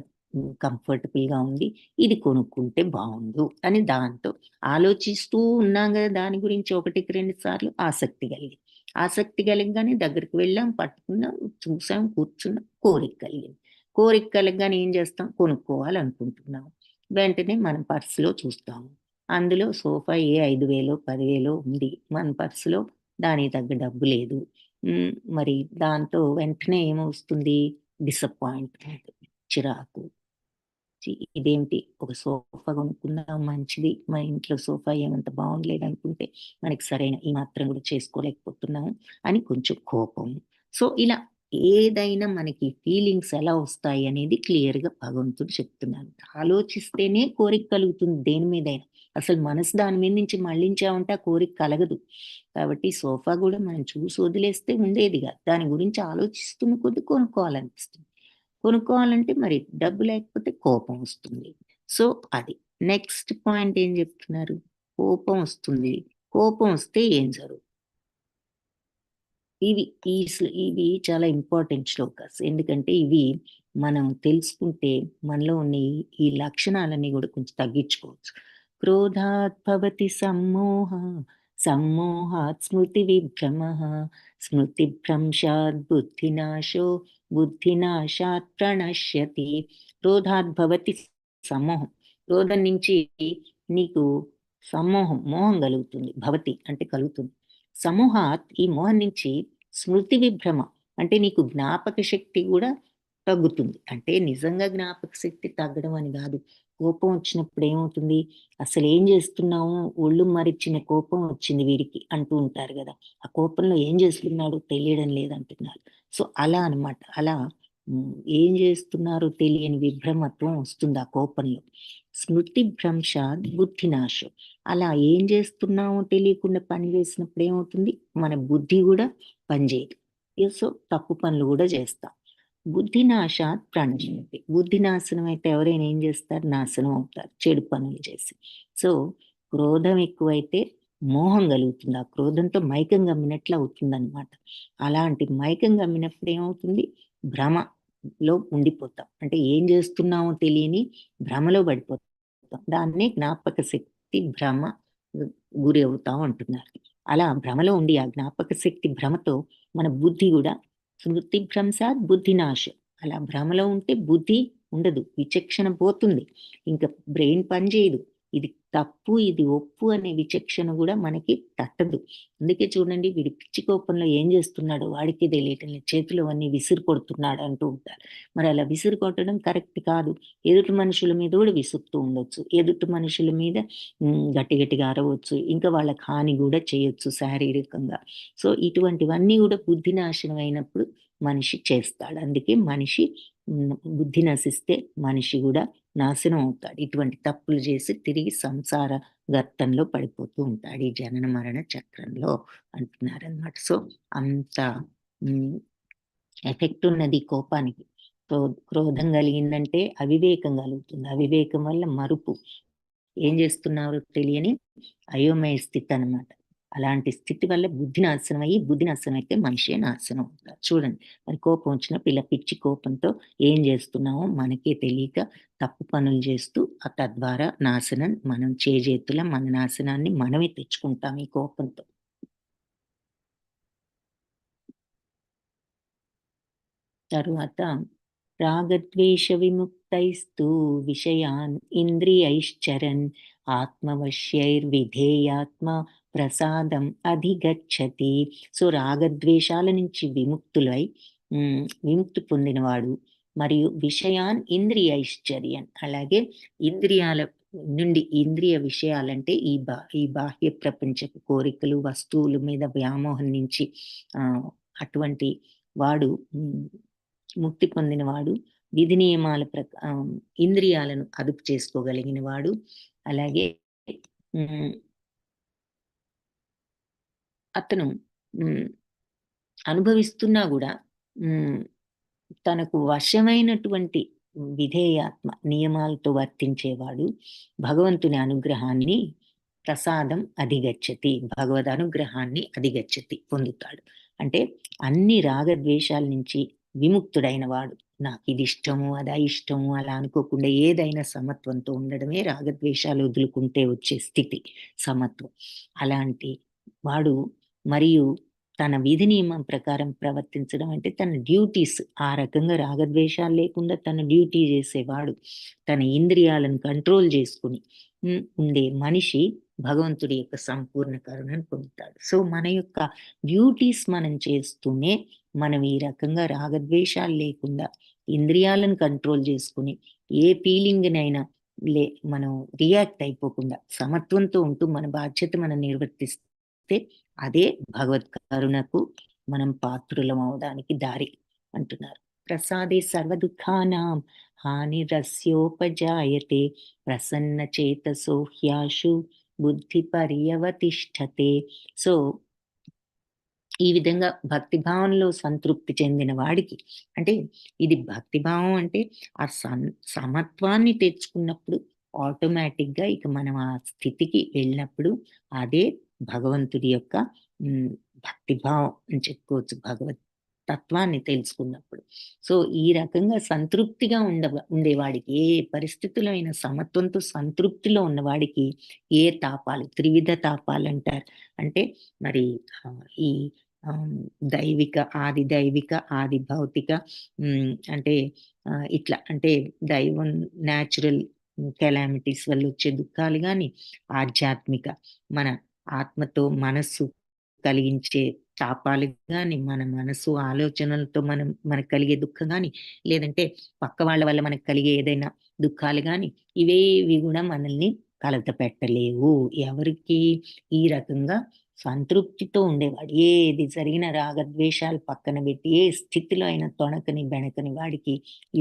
కంఫర్టబుల్ గా ఉంది, ఇది కొనుక్కుంటే బాగుండు అని దాంతో ఆలోచిస్తూ ఉన్నాం కదా. దాని గురించి 1-2 సార్లు ఆసక్తి కలిగగానే దగ్గరికి వెళ్ళాం, పట్టుకున్నాం, చూసాం, కూర్చున్నాం. కోరిక కలగగానే ఏం చేస్తాం? కొనుక్కోవాలనుకుంటున్నాం. వెంటనే మన పర్సులో చూస్తాము. అందులో సోఫా 5,000 10,000 ఉంది. మన పర్సులో దానికి తగ్గ డబ్బు లేదు. మరి దాంతో వెంటనే ఏమొస్తుంది? డిసప్పాయింట్మెంట్, చిరాకు. ఇదేమిటి, ఒక సోఫా కొనుక్కుందాం మంచిది, మన ఇంట్లో సోఫా ఏమంత బాగుండలేదు అనుకుంటే మనకి సరైన ఈ మాత్రం కూడా చేసుకోలేకపోతున్నాము అని కొంచెం కోపం. సో ఇలా ఏదైనా మనకి ఫీలింగ్స్ ఎలా వస్తాయి అనేది క్లియర్గా భగవంతుడు చెప్తున్నాను. ఆలోచిస్తేనే కోరిక కలుగుతుంది దేని మీదైనా. అసలు మనసు దాని మీద నుంచి మళ్ళించామంటే ఆ కోరిక కలగదు. కాబట్టి సోఫా కూడా మనం చూసి వదిలేస్తే ఉండేది కాదు. దాని గురించి ఆలోచిస్తున్న కొద్ది కొనుక్కోవాలనిపిస్తుంది. కొనుక్కోవాలంటే మరి డబ్బు లేకపోతే కోపం వస్తుంది. సో అది నెక్స్ట్ పాయింట్ ఏం చెప్తున్నారు? కోపం వస్తుంది. కోపం వస్తే ఏం జరుగుతుంది? ఇవి చాలా ఇంపార్టెంట్ శ్లోకాస్. ఎందుకంటే ఇవి మనం తెలుసుకుంటే మనలో ఉన్న ఈ లక్షణాలన్నీ కూడా కొంచెం తగ్గించుకోవచ్చు. క్రోధాత్ భవతి సమ్మోహ, సమ్మోహాత్ స్మృతి విభ్రమ, స్మృతిభ్రంశాత్ బుద్ధినాశో, బుద్ధినాశాత్ ప్రణశ్యతి. క్రోధాత్ భవతి సమ్మోహం, క్రోధం నుంచి నీకు మోహం కలుగుతుంది. భవతి అంటే కలుగుతుంది. సమూహాత్, ఈ మోహం నుంచి స్మృతి విభ్రమ అంటే నీకు జ్ఞాపక శక్తి కూడా తగ్గుతుంది. అంటే నిజంగా జ్ఞాపక శక్తి తగ్గడం అని కాదు. కోపం వచ్చినప్పుడు ఏమవుతుంది, అసలు ఏం చేస్తున్నావు, ఒళ్ళు మరిచిన కోపం వచ్చింది వీడికి అంటూ ఉంటారు కదా. ఆ కోపంలో ఏం చేస్తున్నాడు తెలియడం లేదంటున్నారు. సో అలా అన్నమాట. అలా ఏం చేస్తున్నారో తెలియని విభ్రమత్వం వస్తుంది ఆ కోపంలో. స్మృతి భ్రంశాత్ బుద్ధినాశం. అలా ఏం చేస్తున్నామో తెలియకుండా పని చేసినప్పుడు ఏమవుతుంది, మన బుద్ధి కూడా పనిచేయదు. సో తప్పు పనులు కూడా చేస్తాం. బుద్ధినాశాత్ ప్రణశ్యతి. బుద్ధి నాశనం అయితే ఎవరైనా ఏం చేస్తారు, నాశనం అవుతారు చెడు పనులు చేసి. సో క్రోధం ఎక్కువైతే మోహం కలుగుతుంది. ఆ క్రోధంతో మైకం గమ్మినట్లు అవుతుంది అనమాట. అలాంటి మైకం గమ్మినప్పుడు ఏమవుతుంది, భ్రమలో ఉండిపోతాం. అంటే ఏం చేస్తున్నామో తెలియని భ్రమలో పడిపోతాం. దాన్నే జ్ఞాపక శక్తి భ్రమ గురి అవుతాం అంటున్నారు. అలా భ్రమలో ఉండి ఆ జ్ఞాపక శక్తి భ్రమతో మన బుద్ధి కూడా స్మృతి భ్రంశాత్ బుద్ధినాశం. అలా భ్రమలో ఉంటే బుద్ధి ఉండదు, విచక్షణ పోతుంది, ఇంకా బ్రెయిన్ పనిచేయదు. ఇది తప్పు ఇది ఒప్పు అనే విచక్షణ కూడా మనకి తట్టదు. అందుకే చూడండి, వీడి పిచ్చి కోపంలో ఏం చేస్తున్నాడో వాడికి తెలియటం లేదు, చేతిలో అన్ని విసిరు కొడుతున్నాడు అంటూ ఉంటారు. మరి అలా విసిరు కొట్టడం కరెక్ట్ కాదు. ఎదుటి మనుషుల మీద కూడా విసురుతూ ఉండొచ్చు, ఎదుటి మనుషుల మీద గట్టి గట్టిగా అరవచ్చు, ఇంకా వాళ్ళకి హాని కూడా చేయొచ్చు శారీరకంగా. సో ఇటువంటివన్నీ కూడా బుద్ధి నాశనం అయినప్పుడు మనిషి చేస్తాడు. అందుకే మనిషి బుద్ధి నశిస్తే మనిషి కూడా నాశనం అవుతాడు. ఇటువంటి తప్పులు చేసి తిరిగి సంసార గర్తంలో పడిపోతూ ఉంటాడు, ఈ జనన మరణ చక్రంలో అంటున్నారనమాట. సో అంత ఎఫెక్ట్ ఉన్నది కోపానికి. క్రోధం కలిగిందంటే అవివేకం కలుగుతుంది. అవివేకం వల్ల మరుపు, ఏం చేస్తున్నారు తెలియని అయోమయ స్థితి అన్నమాట. అలాంటి స్థితి వల్ల బుద్ధి నాశనం అయ్యి, బుద్ధి నాశనం అయితే మనిషే నాశనం అవుతారు. చూడండి, మరి కోపం వచ్చినప్పుడు ఇలా పిచ్చి కోపంతో ఏం చేస్తున్నామో మనకే తెలియక తప్పు పనులు చేస్తూ తద్వారా నాశనం మనం చేజేతుల మన నాశనాన్ని మనమే తెచ్చుకుంటాం ఈ కోపంతో. తరువాత రాగద్వేష విముక్తైస్తు విషయాన్ ఇంద్రియైశ్చరన్ ఆత్మవశ్యైర్విధేయాత్మ ప్రసాదం అధిగచ్చతి. సో రాగద్వేషాల నుంచి విముక్తి పొందినవాడు మరియు విషయాన్ ఇంద్రియైశ్చర్యన్, అలాగే ఇంద్రియాల నుండి, ఇంద్రియ విషయాలంటే ఈ బాహ్య ప్రపంచపు కోరికలు వస్తువుల మీద వ్యామోహం నుంచి అటువంటి వాడు ముక్తి పొందినవాడు, విధి నియమాల ఇంద్రియాలను అదుపు చేసుకోగలిగిన వాడు, అలాగే అతను అనుభవిస్తున్నా కూడా తనకు వశమైనటువంటి విధేయాత్మ నియమాలతో వర్తించేవాడు భగవంతుని అనుగ్రహాన్ని ప్రసాదం అధిగచ్చతి, భగవద్ అనుగ్రహాన్ని అధిగచ్చతి పొందుతాడు. అంటే అన్ని రాగద్వేషాల నుంచి విముక్తుడైన వాడు. నాకు ఇది ఇష్టము అది అయిష్టము అలా అనుకోకుండా ఏదైనా సమత్వంతో ఉండడమే రాగద్వేషాలు వదులుకుంటే వచ్చే స్థితి సమత్వం. అలాంటి వాడు మరియు తన విధి నియమం ప్రకారం ప్రవర్తించడం అంటే తన డ్యూటీస్ ఆ రకంగా రాగద్వేషాలు లేకుండా తన డ్యూటీ చేసేవాడు, తన ఇంద్రియాలను కంట్రోల్ చేసుకుని ఉండే మనిషి భగవంతుడి యొక్క సంపూర్ణ కరుణను పొందుతాడు. సో మన యొక్క డ్యూటీస్ మనం చేస్తూనే మనం ఈ రకంగా రాగద్వేషాలు లేకుండా ఇంద్రియాలను కంట్రోల్ చేసుకుని ఏ ఫీలింగ్నైనా మనం రియాక్ట్ అయిపోకుండా సమత్వంతో ఉంటూ మన బాధ్యత మనం నిర్వర్తిస్తే అదే భగవత్ కరుణకు మనం పాత్రులం అవడానికి దారి అంటున్నారు. ప్రసాదే సర్వ దుఃఖానాం హానిరస్యోపజాయతే ప్రసన్న చేతసో హ్యాశు బుద్ధి పర్యవతిష్ఠతే. సో ఈ విధంగా భక్తిభావంలో సంతృప్తి చెందిన వాడికి, అంటే ఇది భక్తిభావం అంటే ఆ సమత్వాన్ని తెచ్చుకున్నప్పుడు ఆటోమేటిక్ గా ఇక మనం ఆ స్థితికి వెళ్ళినప్పుడు అదే భగవంతుడి యొక్క భక్తిభావం అని చెప్పుకోవచ్చు భగవత్ తత్వాన్ని తెలుసుకున్నప్పుడు. సో ఈ రకంగా సంతృప్తిగా ఉండేవాడికి, ఏ పరిస్థితిలో అయినా సమత్వంతో సంతృప్తిలో ఉన్నవాడికి ఏ తాపాలు, త్రివిధ తాపాలంటారు. అంటే మరి ఈ ఆహ్, దైవిక, ఆది దైవిక, ఆది భౌతిక, అంటే ఇట్లా అంటే దైవం, న్యాచురల్ కెలామిటీస్ వల్ల వచ్చే దుఃఖాలు గాని, ఆధ్యాత్మిక మన ఆత్మతో మనస్సు కలిగించే తాపాలు గాని, మన మనసు ఆలోచనలతో మనకు కలిగే దుఃఖం గాని, లేదంటే పక్క వాళ్ళ వల్ల మనకు కలిగే ఏదైనా దుఃఖాలు గాని, ఇవేవి గూడా మనల్ని కలతపెట్టలేవు. ఎవరికి ఈ రకంగా సంతృప్తితో ఉండేవాడు. ఏది జరిగినా రాగద్వేషాలు పక్కన పెట్టి, ఏ స్థితిలో అయినా తొణకని, బెణకని వాడికి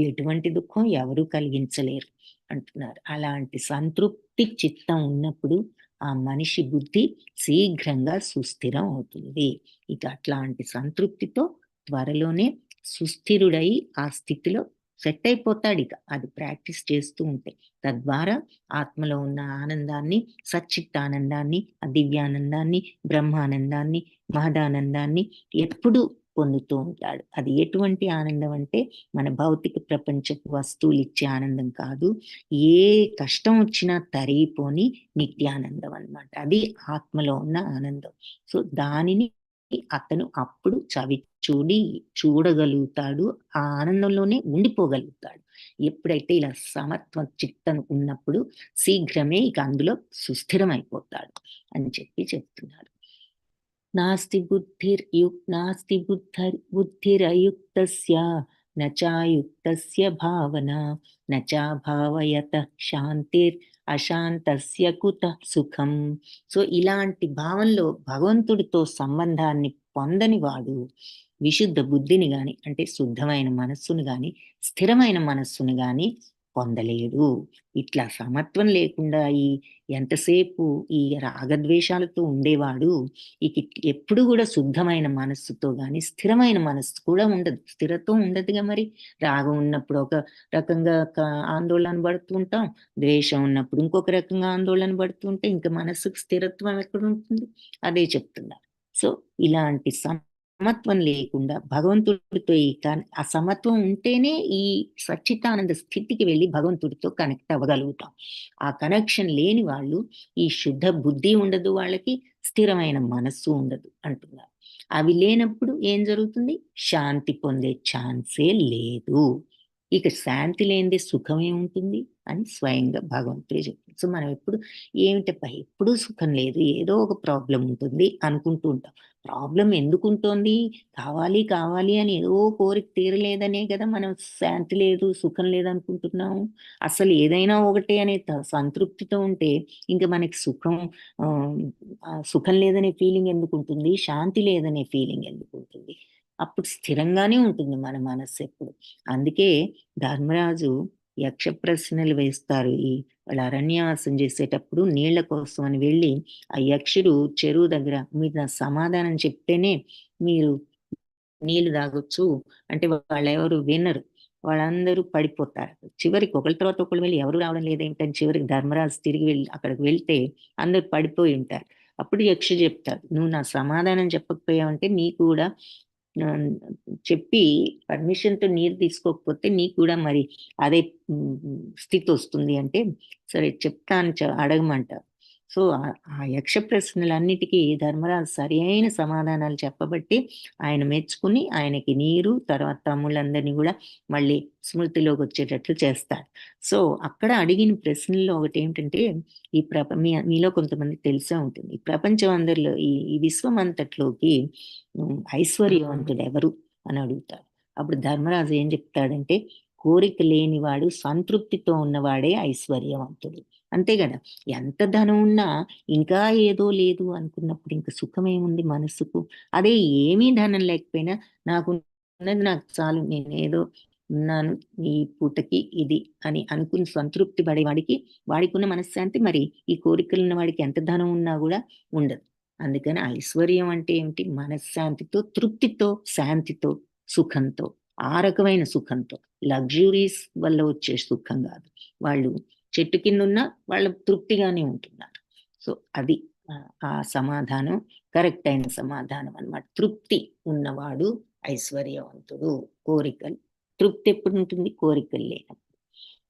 ఎటువంటి దుఃఖం ఎవరు కలిగించలేరు అంటున్నారు. అలాంటి సంతృప్తి చిత్తం ఉన్నప్పుడు ఆ మనిషి బుద్ధి శీఘ్రంగా సుస్థిరం అవుతుంది. ఇక అట్లాంటి సంతృప్తితో త్వరలోనే సుస్థిరుడై ఆ స్థితిలో సెట్ అయిపోతాడిక. అది ప్రాక్టీస్ చేస్తూ ఉంటే. తద్వారా ఆత్మలో ఉన్న ఆనందాన్ని, సచ్చిత్తానందాన్ని, ఆ దివ్యానందాన్ని, బ్రహ్మానందాన్ని, మహదానందాన్ని ఎప్పుడూ పొందుతూ ఉంటాడు. అది ఎటువంటి ఆనందం అంటే మన భౌతిక ప్రపంచపు వస్తువులు ఇచ్చే ఆనందం కాదు. ఏ కష్టం వచ్చినా తరిగిపోని నిత్యానందం అన్నమాట. అది ఆత్మలో ఉన్న ఆనందం. సో దానిని అతను అప్పుడు చూడగలుగుతాడు. ఆ ఆనందంలోనే ఉండిపోగలుగుతాడు. ఎప్పుడైతే ఇలా సమత్వ చిత్తం ఉన్నప్పుడు శీఘ్రమే ఇక అందులో సుస్థిరమైపోతాడు అని చెప్తున్నారు. నాస్తి బుద్ధిరయుక్తస్య నచాయుక్తస్య భావన నచాభావయత శాంతిర్ అశాంతస్య కుత సుఖం. సో ఇలాంటి భావంలో భగవంతుడితో సంబంధాన్ని పొందని వాడు విశుద్ధ బుద్ధిని గాని, అంటే శుద్ధమైన మనస్సును గాని, స్థిరమైన మనస్సును గాని పొందలేడు. ఇట్లా సమత్వం లేకుండా ఎంతసేపు ఈ రాగద్వేషాలతో ఉండేవాడు ఇక ఎప్పుడు కూడా శుద్ధమైన మనస్సుతో గాని, స్థిరమైన మనస్సు కూడా ఉండదు. స్థిరత్వం ఉండదుగా మరి. రాగం ఉన్నప్పుడు ఒక రకంగా ఆందోళన పడుతూ ఉంటాం. ద్వేషం ఉన్నప్పుడు ఇంకొక రకంగా ఆందోళన పడుతూ ఉంటే ఇంక మనస్సుకు స్థిరత్వం ఎక్కడుంటుంది? అదే చెప్తున్నారు. సో ఇలాంటి సమత్వం లేకుండా భగవంతుడితో ఆ సమత్వం ఉంటేనే ఈ సచ్చితానంద స్థితికి వెళ్ళి భగవంతుడితో కనెక్ట్ అవ్వగలుగుతాం. ఆ కనెక్షన్ లేని వాళ్ళు ఈ శుద్ధ బుద్ధి ఉండదు వాళ్ళకి, స్థిరమైన మనస్సు ఉండదు అంటున్నారు. అవి లేనప్పుడు ఏం జరుగుతుంది? శాంతి పొందే ఛాన్సే లేదు. ఇక శాంతి లేనిదే సుఖం ఏముంటుంది అని స్వయంగా భగవంతుడే చెప్తారు. సో మనం ఏమిటప్ప ఎప్పుడూ సుఖం లేదు, ఏదో ఒక ప్రాబ్లం ఉంటుంది అనుకుంటూ ఉంటాం. ప్రాబ్లం ఎందుకుంటోంది? కావాలి కావాలి అని ఏదో కోరిక తీరలేదనే కదా మనం శాంతి లేదు, సుఖం లేదనుకుంటున్నాము. అసలు ఏదైనా ఒకటే అనే సంతృప్తితో ఉంటే ఇంక మనకి సుఖం లేదనే ఫీలింగ్ ఎందుకుంటుంది? శాంతి లేదనే ఫీలింగ్ ఎందుకుంటుంది? అప్పుడు స్థిరంగానే ఉంటుంది మన మనస్సు ఎప్పుడు. అందుకే ధర్మరాజు యక్ష ప్రశ్నలు వేస్తారు. వాళ్ళు అరణ్యవాసం చేసేటప్పుడు నీళ్ల కోసం అని వెళ్ళి ఆ యక్షుడు చెరువు దగ్గర మీరు నా సమాధానం చెప్తేనే మీరు నీళ్లు తాగొచ్చు అంటే వాళ్ళెవరు వినరు. వాళ్ళందరూ పడిపోతారు. చివరికి ఒకళ్ళ తర్వాత ఒకళ్ళు వెళ్ళి ఎవరు రావడం లేదేంటని చివరికి ధర్మరాజు తిరిగి అక్కడికి వెళ్తే అందరూ పడిపోయి ఉంటారు. అప్పుడు యక్షుడు చెప్తాడు, నువ్వు నా సమాధానం చెప్పకపోయావంటే నీకు కూడా చెప్పి పర్మిషన్‌తో నీరు తీసుకోకపోతే నీకు కూడా మరి అదే స్థితి వస్తుంది అంటే, సరే చెప్తాను అడగమంటారు. సో ఆ యక్ష ప్రశ్నలన్నిటికీ ధర్మరాజు సరియైన సమాధానాలు చెప్పబట్టి ఆయన మెచ్చుకుని ఆయనకి నీరు, తర్వాత తమ్ముళ్ళందరినీ కూడా మళ్ళీ స్మృతిలోకి వచ్చేటట్లు చేస్తాడు. సో అక్కడ అడిగిన ప్రశ్నల్లో ఒకటేంటంటే, మీలో కొంతమందికి తెలిసే ఉంటుంది. ఈ ప్రపంచం అందరిలో ఈ విశ్వం అంతట్లోకి ఐశ్వర్యవంతుడెవరు అని అడుగుతాడు. అప్పుడు ధర్మరాజు ఏం చెప్తాడంటే, కోరిక లేనివాడు సంతృప్తితో ఉన్నవాడే ఐశ్వర్యవంతుడు. అంతే గదా! ఎంత ధనం ఉన్నా ఇంకా ఏదో లేదు అనుకున్నప్పుడు ఇంక సుఖమేముంది మనస్సుకు? అదే ఏమీ ధనం లేకపోయినా నాకున్నది నాకు చాలు, నేనేదో ఉన్నాను ఈ పూటకి ఇది అని అనుకుని సంతృప్తి పడేవాడికి, వాడికున్న మనశ్శాంతి మరి ఈ కోరికలున్న వాడికి ఎంత ధనం ఉన్నా గూడా ఉండదు. అందుకని ఐశ్వర్యం అంటే ఏమిటి? మనశ్శాంతితో, తృప్తితో, శాంతితో, సుఖంతో, ఆ రకమైన సుఖంతో. లగ్జరీస్ వల్ల వచ్చే సుఖం గాదు. వాళ్ళు చెట్టు కిందున్నా వాళ్ళు తృప్తిగానే ఉంటున్నారు. సో అది ఆ సమాధానం కరెక్ట్ అయిన సమాధానం అన్నమాట. తృప్తి ఉన్నవాడు ఐశ్వర్యవంతుడు. కోరికలు తృప్తి ఎప్పుడు ఉంటుంది? కోరికలు లేనప్పుడు.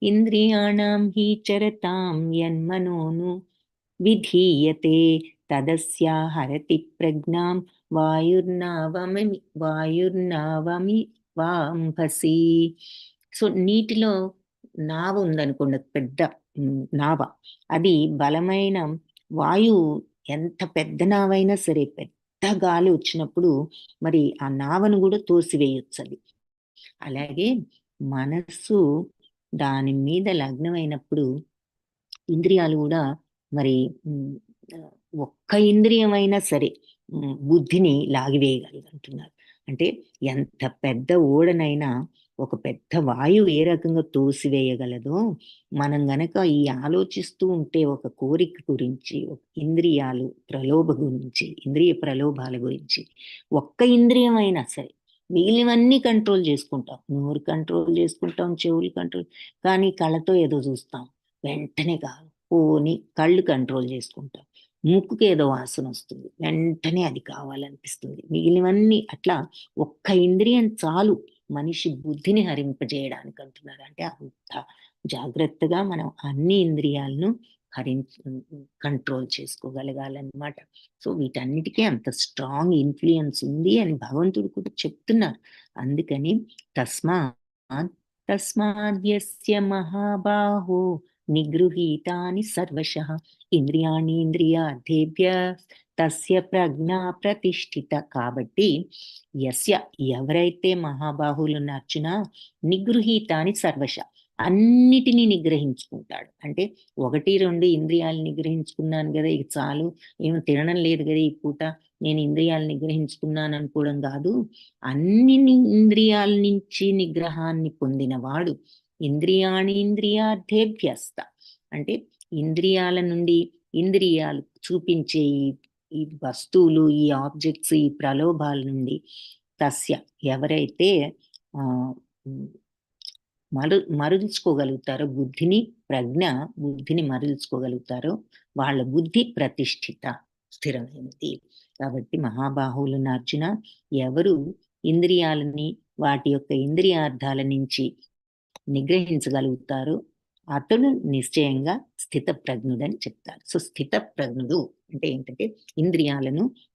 ఇంద్రియాణం హి చరతాం యన్మనోను విధీయతే తదస్యా హరతి ప్రజ్ఞాం వాయుర్నావమి వాంభసి. సో నీటిలో నావ ఉందనుకోండి, పెద్ద నావ, అది బలమైన వాయువు, ఎంత పెద్ద నావైనా సరే పెద్ద గాలి వచ్చినప్పుడు మరి ఆ నావను కూడా తోసివేయొచ్చు అది. అలాగే మనస్సు దాని మీద లగ్నమైనప్పుడు ఇంద్రియాలు కూడా మరి ఒక్క ఇంద్రియమైనా సరే బుద్ధిని లాగివేయగలగంటున్నారు. అంటే ఎంత పెద్ద ఓడనైనా ఒక పెద్ద వాయువు ఏ రకంగా తోసివేయగలదో, మనం గనక ఈ ఆలోచిస్తూ ఉంటే ఒక కోరిక గురించి, ఇంద్రియాలు ప్రలోభ గురించి, ఇంద్రియ ప్రలోభాల గురించి, ఒక్క ఇంద్రియం అయినా సరే మిగిలినవన్నీ కంట్రోల్ చేసుకుంటాం. నోరు కంట్రోల్ చేసుకుంటాం, చెవులు కంట్రోల్, కానీ కళ్ళతో ఏదో చూస్తాం, వెంటనే కాదు. పోని కళ్ళు కంట్రోల్ చేసుకుంటాం, ముక్కుకి ఏదో వాసన వస్తుంది, వెంటనే అది కావాలనిపిస్తుంది. మిగిలినవన్నీ అట్లా ఒక్క ఇంద్రియం చాలు మనిషి బుద్ధిని హరింపజేయడానికి అంటున్నారు. అంటే అంత జాగ్రత్తగా మనం అన్ని ఇంద్రియాలను కంట్రోల్ చేసుకోగలగాలన్నమాట. సో వీటన్నిటికీ అంత స్ట్రాంగ్ ఇన్ఫ్లుయెన్స్ ఉంది అని భగవంతుడు కూడా చెప్తున్నారు. అందుకని తస్మాద్యస్య మహాబాహో నిగృహీతాని సర్వశః ఇంద్రియాణీంద్రియార్థేభ్య తస్య ప్రజ్ఞా ప్రతిష్ఠిత. కాబట్టి యస్య ఎవరైతే మహాబాహులు నర్చున నిగృహీతాని సర్వశ అన్నిటినీ నిగ్రహించుకుంటాడు. అంటే 1-2 ఇంద్రియాలు నిగ్రహించుకున్నాను కదా, ఇక చాలు, ఏమి తినడం లేదు కదా ఈ పూట, నేను ఇంద్రియాలు నిగ్రహించుకున్నాను అనుకోవడం కాదు. అన్ని ఇంద్రియాల నుంచి నిగ్రహాన్ని పొందినవాడు ఇంద్రియాణీంద్రియార్థేభ్యస్త, అంటే ఇంద్రియాల నుండి, ఇంద్రియాలు చూపించే ఈ వస్తువులు, ఈ ఆబ్జెక్ట్స్, ఈ ప్రలోభాల నుండి తస్య ఎవరైతే మరల్చుకోగలుగుతారో బుద్ధిని మరల్చుకోగలుగుతారో వాళ్ళ బుద్ధి ప్రతిష్ఠిత, స్థిరమైనది. కాబట్టి మహాబాహువులను అర్జున, ఎవరు ఇంద్రియాలని వాటి యొక్క ఇంద్రియార్థాల నుంచి నిగ్రహించగలుగుతారో అతడు నిశ్చయంగా స్థిత ప్రజ్ఞుడని చెప్తారు. సో స్థిత ప్రజ్ఞుడు అంటే ఏంటంటే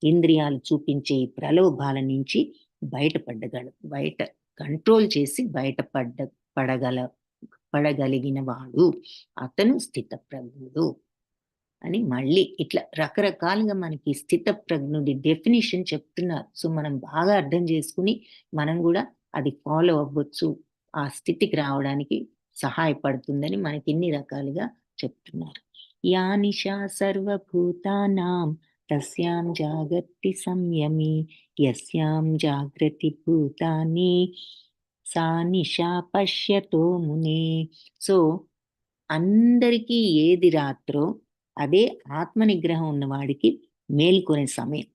ఇంద్రియాలు చూపించే ప్రలోభాల నుంచి బయట కంట్రోల్ చేసి పడగలిగిన వాడు అతను స్థిత ప్రజ్ఞుడు అని మళ్ళీ ఇట్లా రకరకాలుగా మనకి స్థిత ప్రజ్ఞుడి డెఫినిషన్ చెప్తున్నారు. సో మనం బాగా అర్థం చేసుకుని మనం కూడా అది ఫాలో అవ్వచ్చు, ఆ స్థితికి రావడానికి సహాయపడుతుందని మనకి ఇన్ని రకాలుగా చెప్తున్నారు. యా నిశా సర్వభూతానాం తస్యాం జాగర్తి సంయమి యస్యాం జాగృతి భూతాని సా నిశా పశ్యతో మునే. సో అందరికీ ఏది రాత్రో అదే ఆత్మ నిగ్రహం ఉన్నవాడికి మేలుకొనే సమయం.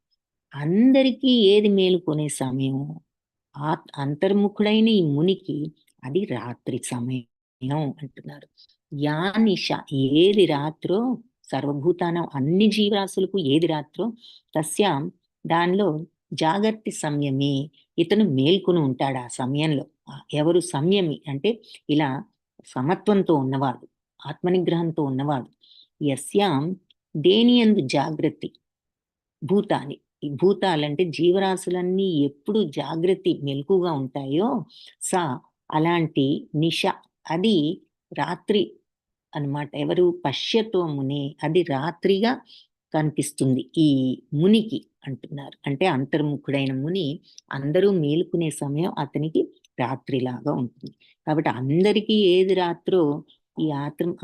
అందరికీ ఏది మేలుకొనే సమయం? అంతర్ముఖుడైన ఈ మునికి అది రాత్రి సమయం అంటున్నారు. యా నిశ ఏది రాత్రో, సర్వభూతానం అన్ని జీవరాశులకు ఏది రాత్రో, తస్యాం దానిలో జాగర్తి సంయమి, ఇతను మేల్కొని ఉంటాడు ఆ సమయంలో. ఎవరు సంయమి అంటే ఇలా సమత్వంతో ఉన్నవాడు, ఆత్మనిగ్రహంతో ఉన్నవాడు. యస్యాం దేనియందు జాగృతి భూతాని, ఈ భూతాలంటే జీవరాశులన్నీ ఎప్పుడు జాగృతి మెలకుగా ఉంటాయో సా అలాంటి నిశ అది రాత్రి అన్నమాట. ఎవరు పశ్యతో మునే, అది రాత్రిగా కనిపిస్తుంది ఈ మునికి అంటున్నారు. అంటే అంతర్ముఖుడైన ముని అందరూ మేలుకునే సమయం అతనికి రాత్రిలాగా ఉంటుంది. కాబట్టి అందరికీ ఏది రాత్రో ఈ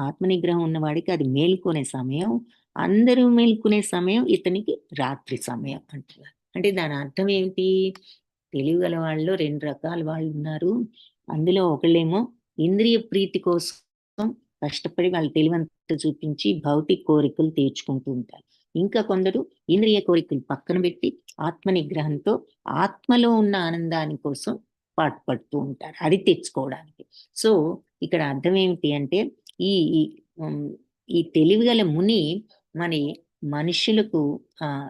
ఆత్మనిగ్రహం ఉన్నవాడికి అది మేలుకునే సమయం, అందరూ మేలుకునే సమయం ఇతనికి రాత్రి సమయం అంటున్నారు. అంటే దాని అర్థం ఏమిటి? తెలివిగల వాళ్ళలో 2 రకాల వాళ్ళు ఉన్నారు. అందులో ఒకళ్ళేమో ఇంద్రియ ప్రీతి కోసం కష్టపడి వాళ్ళు తెలివంతా చూపించి భౌతిక కోరికలు తీర్చుకుంటూ ఉంటారు. ఇంకా కొందరు ఇంద్రియ కోరికలు పక్కన పెట్టి ఆత్మనిగ్రహంతో ఆత్మలో ఉన్న ఆనందాని కోసం పాటుపడుతూ ఉంటారు, అది తెచ్చుకోవడానికి. సో ఇక్కడ అర్థం ఏమిటి అంటే ఈ తెలివిగల ముని మనుషులకు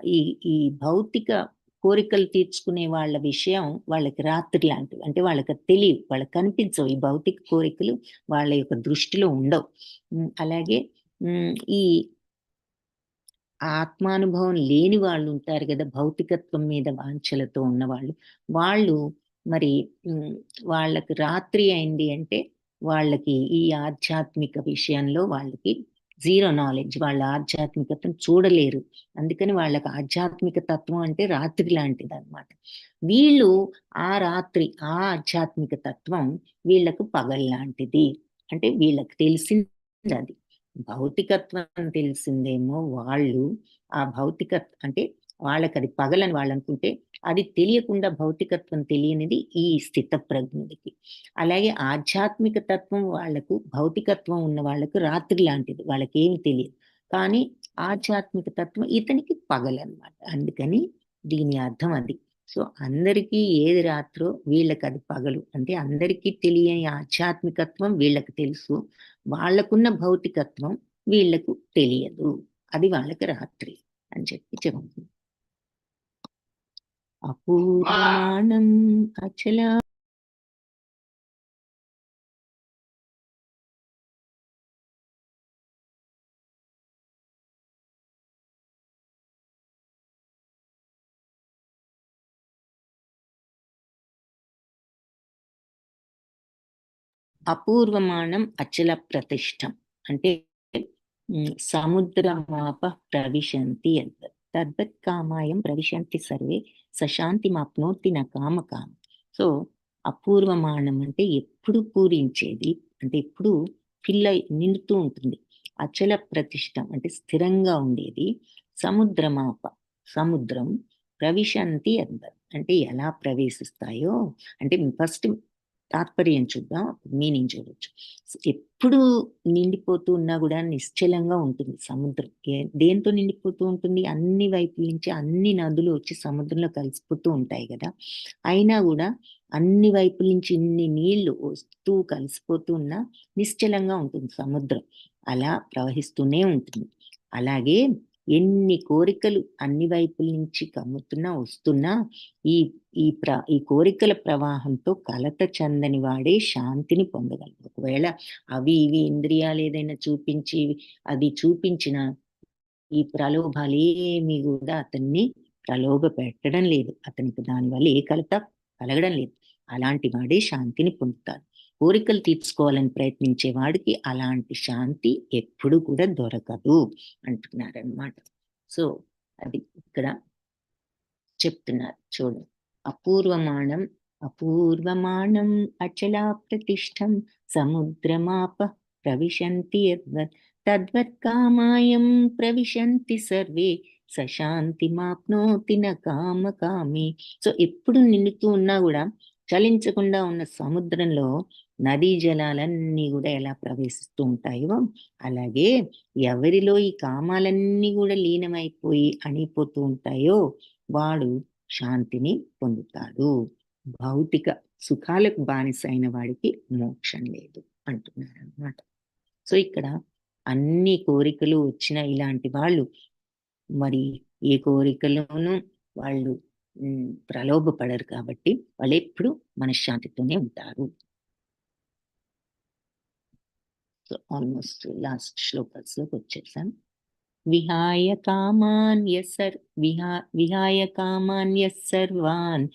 ఈ ఈ భౌతిక కోరికలు తీర్చుకునే వాళ్ళ విషయం వాళ్ళకి రాత్రి లాంటివి. అంటే వాళ్ళకి తెలియవు, వాళ్ళకి కనిపించవు. ఈ భౌతిక కోరికలు వాళ్ళ యొక్క దృష్టిలో ఉండవు. అలాగే ఈ ఆత్మానుభవం లేని వాళ్ళు ఉంటారు కదా, భౌతికత్వం మీద వాంఛలతో ఉన్నవాళ్ళు. వాళ్ళు మరి వాళ్ళకి రాత్రి అయింది అంటే వాళ్ళకి ఈ ఆధ్యాత్మిక విషయంలో వాళ్ళకి జీరో నాలెడ్జ్. వాళ్ళ ఆధ్యాత్మికతను చూడలేరు. అందుకని వాళ్ళకి ఆధ్యాత్మిక తత్వం అంటే రాత్రి లాంటిది అనమాట. వీళ్ళు ఆ రాత్రి ఆ ఆధ్యాత్మిక తత్వం వీళ్ళకు పగల్లాంటిది. అంటే వీళ్ళకి తెలిసింది అది. భౌతికత్వం తెలిసిందేమో వాళ్ళు ఆ అంటే వాళ్ళకి అది పగలని వాళ్ళు అనుకుంటే, అది తెలియకుండా భౌతికత్వం తెలియనిది ఈ స్థిత ప్రజ్ఞుడికి. అలాగే ఆధ్యాత్మిక తత్వం వాళ్ళకు, భౌతికత్వం ఉన్న వాళ్ళకు రాత్రి లాంటిది. వాళ్ళకేమి తెలియదు. కానీ ఆధ్యాత్మిక తత్వం ఇతనికి పగలన్నమాట. అందుకని దీని అర్థం అది. సో అందరికీ ఏది రాత్రో వీళ్ళకి అది పగలు. అంటే అందరికీ తెలియని ఆధ్యాత్మికత్వం వీళ్ళకి తెలుసు. వాళ్ళకున్న భౌతికత్వం వీళ్ళకు తెలియదు. అది వాళ్ళకి రాత్రి అని చెప్తుంది. అపూర్వమానం అచల అపూర్వమానం అచల ప్రతిష్టం. అంటే సముద్రమాప ప్రవిశంతి తద్వత్ కామాయం ప్రవిశంతి సర్వే సశాంతిమాప్నోతి న కామకామ. సో అపూర్వమానం అంటే ఎప్పుడు పూరించేది, అంటే ఎప్పుడు నిండుతూ ఉంటుంది. అచల ప్రతిష్టం అంటే స్థిరంగా ఉండేది. సముద్రమాప సముద్రం, ప్రవిశంతి అంటే ఎలా ప్రవేశిస్తాయో. అంటే ఫస్ట్ తాత్పర్యం చూద్దాం, మీనింగ్ చూడొచ్చు. ఎప్పుడు నిండిపోతూ ఉన్నా కూడా నిశ్చలంగా ఉంటుంది సముద్రం. దేంతో నిండిపోతూ ఉంటుంది? అన్ని వైపుల నుంచి అన్ని నదులు వచ్చి సముద్రంలో కలిసిపోతూ ఉంటాయి కదా. అయినా కూడా అన్ని వైపుల నుంచి ఇన్ని నీళ్లు వస్తూ కలిసిపోతూ ఉన్నా నిశ్చలంగా ఉంటుంది సముద్రం. అలా ప్రవహిస్తూనే ఉంటుంది. అలాగే ఎన్ని కోరికలు అన్ని వైపుల నుంచి కమ్ముతున్నా వస్తున్నా ఈ కోరికల ప్రవాహంతో కలత చెందని వాడే శాంతిని పొందగలడు. ఒకవేళ అవి ఇవి ఇంద్రియాలు ఏదైనా అది చూపించిన ఈ ప్రలోభాలేమి కూడా అతన్ని ప్రలోభ పెట్టడం లేదు. అతనికి దానివల్ల ఏ కలత కలగడం లేదు. అలాంటి వాడే శాంతిని పొందుతాడు. కోరికలు తీర్చుకోవాలని ప్రయత్నించే వాడికి అలాంటి శాంతి ఎప్పుడు కూడా దొరకదు అంటున్నారనమాట. సో అది ఇక్కడ చెప్తున్నారు చూడండి. అపూర్వమానం అచలా ప్రతిష్టం సముద్రమాప ప్రవిశంతి తద్వత్ కామాయం ప్రవిశంతి సర్వే సశాంతిమాప్నోతి న కామకామి. సో ఎప్పుడు నిండుతూ ఉన్నా కూడా చలించకుండా ఉన్న సముద్రంలో నదీ జలాలన్నీ కూడా ఎలా ప్రవేశిస్తూ ఉంటాయో, అలాగే ఎవరిలో ఈ కామాలన్నీ కూడా లీనమైపోయి అణిపోతూ ఉంటాయో వాడు శాంతిని పొందుతాడు. భౌతిక సుఖాలకు బానిసైన వాడికి మోక్షం లేదు అంటున్నారు అన్నమాట. సో ఇక్కడ అన్ని కోరికలు వచ్చిన ఇలాంటి వాళ్ళు మరి ఏ కోరికలోనూ వాళ్ళు ప్రలోభపడరు కాబట్టి వాళ్ళు ఎప్పుడు మనశ్శాంతితోనే ఉంటారు. సో ఆల్మోస్ట్ లాస్ట్ శ్లోకాస్ లోకి వచ్చేసాం. విహాయ కామాన్య సర్వాన్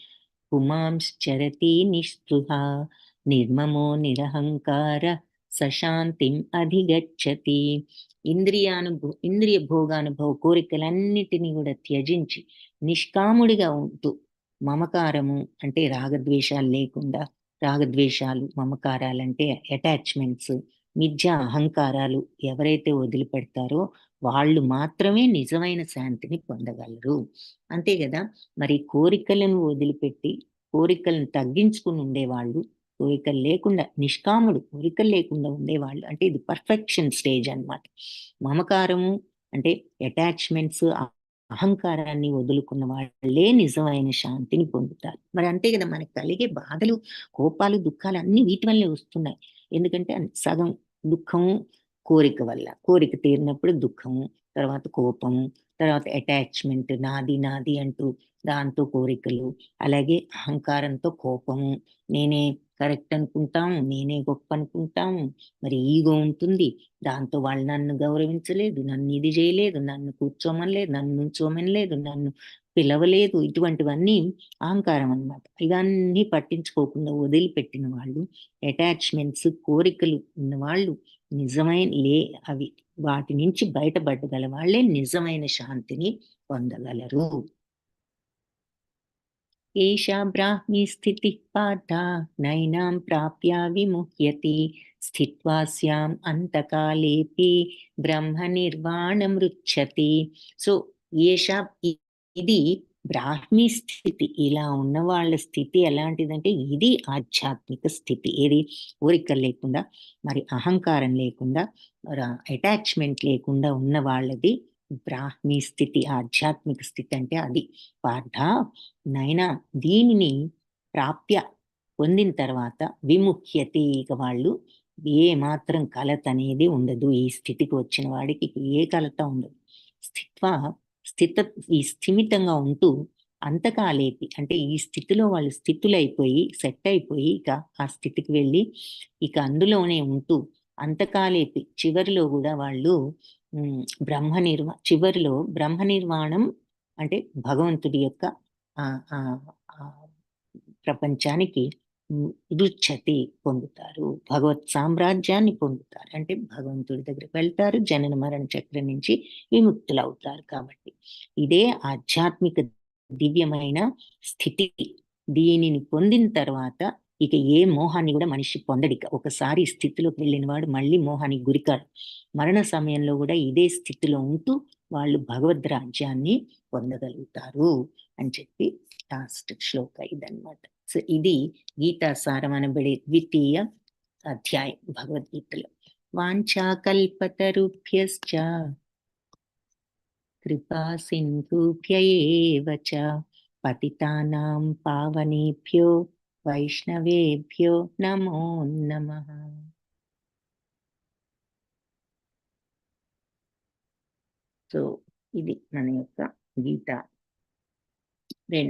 పుమాంశ్చరతి నిస్పృహ నిర్మమో నిరహంకార సశాంతిం అధిగచ్చతి. ఇంద్రియ భోగానుభవ కోరికలన్నిటినీ కూడా త్యజించి నిష్కాముడిగా ఉంటూ, మమకారము అంటే రాగద్వేషాలు లేకుండా, రాగద్వేషాలు మమకారాలంటే అటాచ్మెంట్స్, మిథ్యా అహంకారాలు ఎవరైతే వదిలిపెడతారో వాళ్ళు మాత్రమే నిజమైన శాంతిని పొందగలరు. అంతే కదా. మరి కోరికలను వదిలిపెట్టి కోరికలను తగ్గించుకుని ఉండేవాళ్ళు, కోరికలు లేకుండా నిష్కాముడు, కోరికలు లేకుండా ఉండేవాళ్ళు అంటే ఇది పర్ఫెక్షన్ స్టేజ్ అన్నమాట. మమకారము అంటే అటాచ్మెంట్స్, అహంకారాన్ని వదులుకున్న వాళ్ళే నిజమైన శాంతిని పొందుతారు. మరి అంతే కదా, మనకు కలిగే బాధలు, కోపాలు, దుఃఖాలు అన్ని వీటి వల్లే వస్తున్నాయి. ఎందుకంటే సగం దుఃఖము కోరిక వల్ల. కోరిక తీరినప్పుడు దుఃఖము, తర్వాత కోపము, తర్వాత అటాచ్‌మెంట్ నాది, నాది అంటూ దాంతో కోరికలు, అలాగే అహంకారంతో కోపము, నేనే కరెక్ట్ అనుకుంటాము, నేనే గొప్ప అనుకుంటాము. మరి ఈగో ఉంటుంది. దాంతో వాళ్ళు నన్ను గౌరవించలేదు, నన్ను ఇది చేయలేదు, నన్ను కూర్చోమనలేదు, నన్ను నుంచోమనలేదు, నన్ను పిలవలేదు. ఇటువంటివన్నీ అహంకారం అన్నమాట. ఇవన్నీ పట్టించుకోకుండా వదిలిపెట్టిన వాళ్ళు, అటాచ్‌మెంట్స్, కోరికలు ఉన్నవాళ్ళు అవి వాటి నుంచి బయటపడగల వాళ్ళే నిజమైన శాంతిని పొందగలరు. ఏషా బ్రాహ్మీ స్థితిః పార్థ నైనాం ప్రాప్య విముహ్యతి స్థిత్వా స్యాం అంతకాలేపి బ్రహ్మ నిర్వాణమృచ్చతి. సో ఏషా ఇది బ్రాహ్మీ స్థితి. ఇలా ఉన్న వాళ్ళ స్థితి ఎలాంటిదంటే ఇది ఆధ్యాత్మిక స్థితి. ఏది కోరికలు లేకుండా, మరి అహంకారం లేకుండా, అటాచ్మెంట్ లేకుండా ఉన్న వాళ్ళది బ్రాహ్మీ స్థితి, ఆధ్యాత్మిక స్థితి అంటే అది. పార్థ నైనా దీనిని ప్రాప్య పొందిన తర్వాత విముఖ్యతి, ఇక వాళ్ళు ఏ మాత్రం కలత అనేది ఉండదు. ఈ స్థితికి వచ్చిన వాడికి ఏ కలత ఉండదు. స్థిత్వ స్థిత ఈ స్థిమితంగా ఉంటూ అంతకాలేపి, అంటే ఈ స్థితిలో వాళ్ళు స్థితులైపోయి సెట్ అయిపోయి ఇక ఆ స్థితికి వెళ్ళి ఇక అందులోనే ఉంటూ అంతకాలేపి చివరిలో కూడా వాళ్ళు చివరిలో బ్రహ్మ నిర్వాణం అంటే భగవంతుడి యొక్క ఆ ఆ ఆ ప్రపంచానికి రుచ్చతి పొందుతారు, భగవత్ సామ్రాజ్యాన్ని పొందుతారు. అంటే భగవంతుడి దగ్గరికి వెళ్తారు, జనన మరణ చక్రం నుంచి విముక్తులవుతారు. కాబట్టి ఇదే ఆధ్యాత్మిక దివ్యమైన స్థితి. దీనిని పొందిన తర్వాత ఇక ఏ మోహాన్ని కూడా మనిషి పొందడిక. ఒకసారి ఈ స్థితిలోకి వెళ్ళిన వాడు మళ్ళీ మోహానికి గురికాడు. మరణ సమయంలో కూడా ఇదే స్థితిలో ఉంటూ వాళ్ళు భగవద్ రాజ్యాన్ని పొందగలుగుతారు అని చెప్పి లాస్ట్ శ్లోక ఇదన్నమాట. సో ఇది గీతా సారం అనబడే ద్వితీయ అధ్యాయం భగవద్గీతలో. వాంఛాకల్పతరుభ్యశ్చ కృపా సింధుభ్య ఏవ చ పతితానాం పావనేభ్యో వైష్ణవేభ్యో నమో నమః. సో ఇది మన యొక్క గీత 2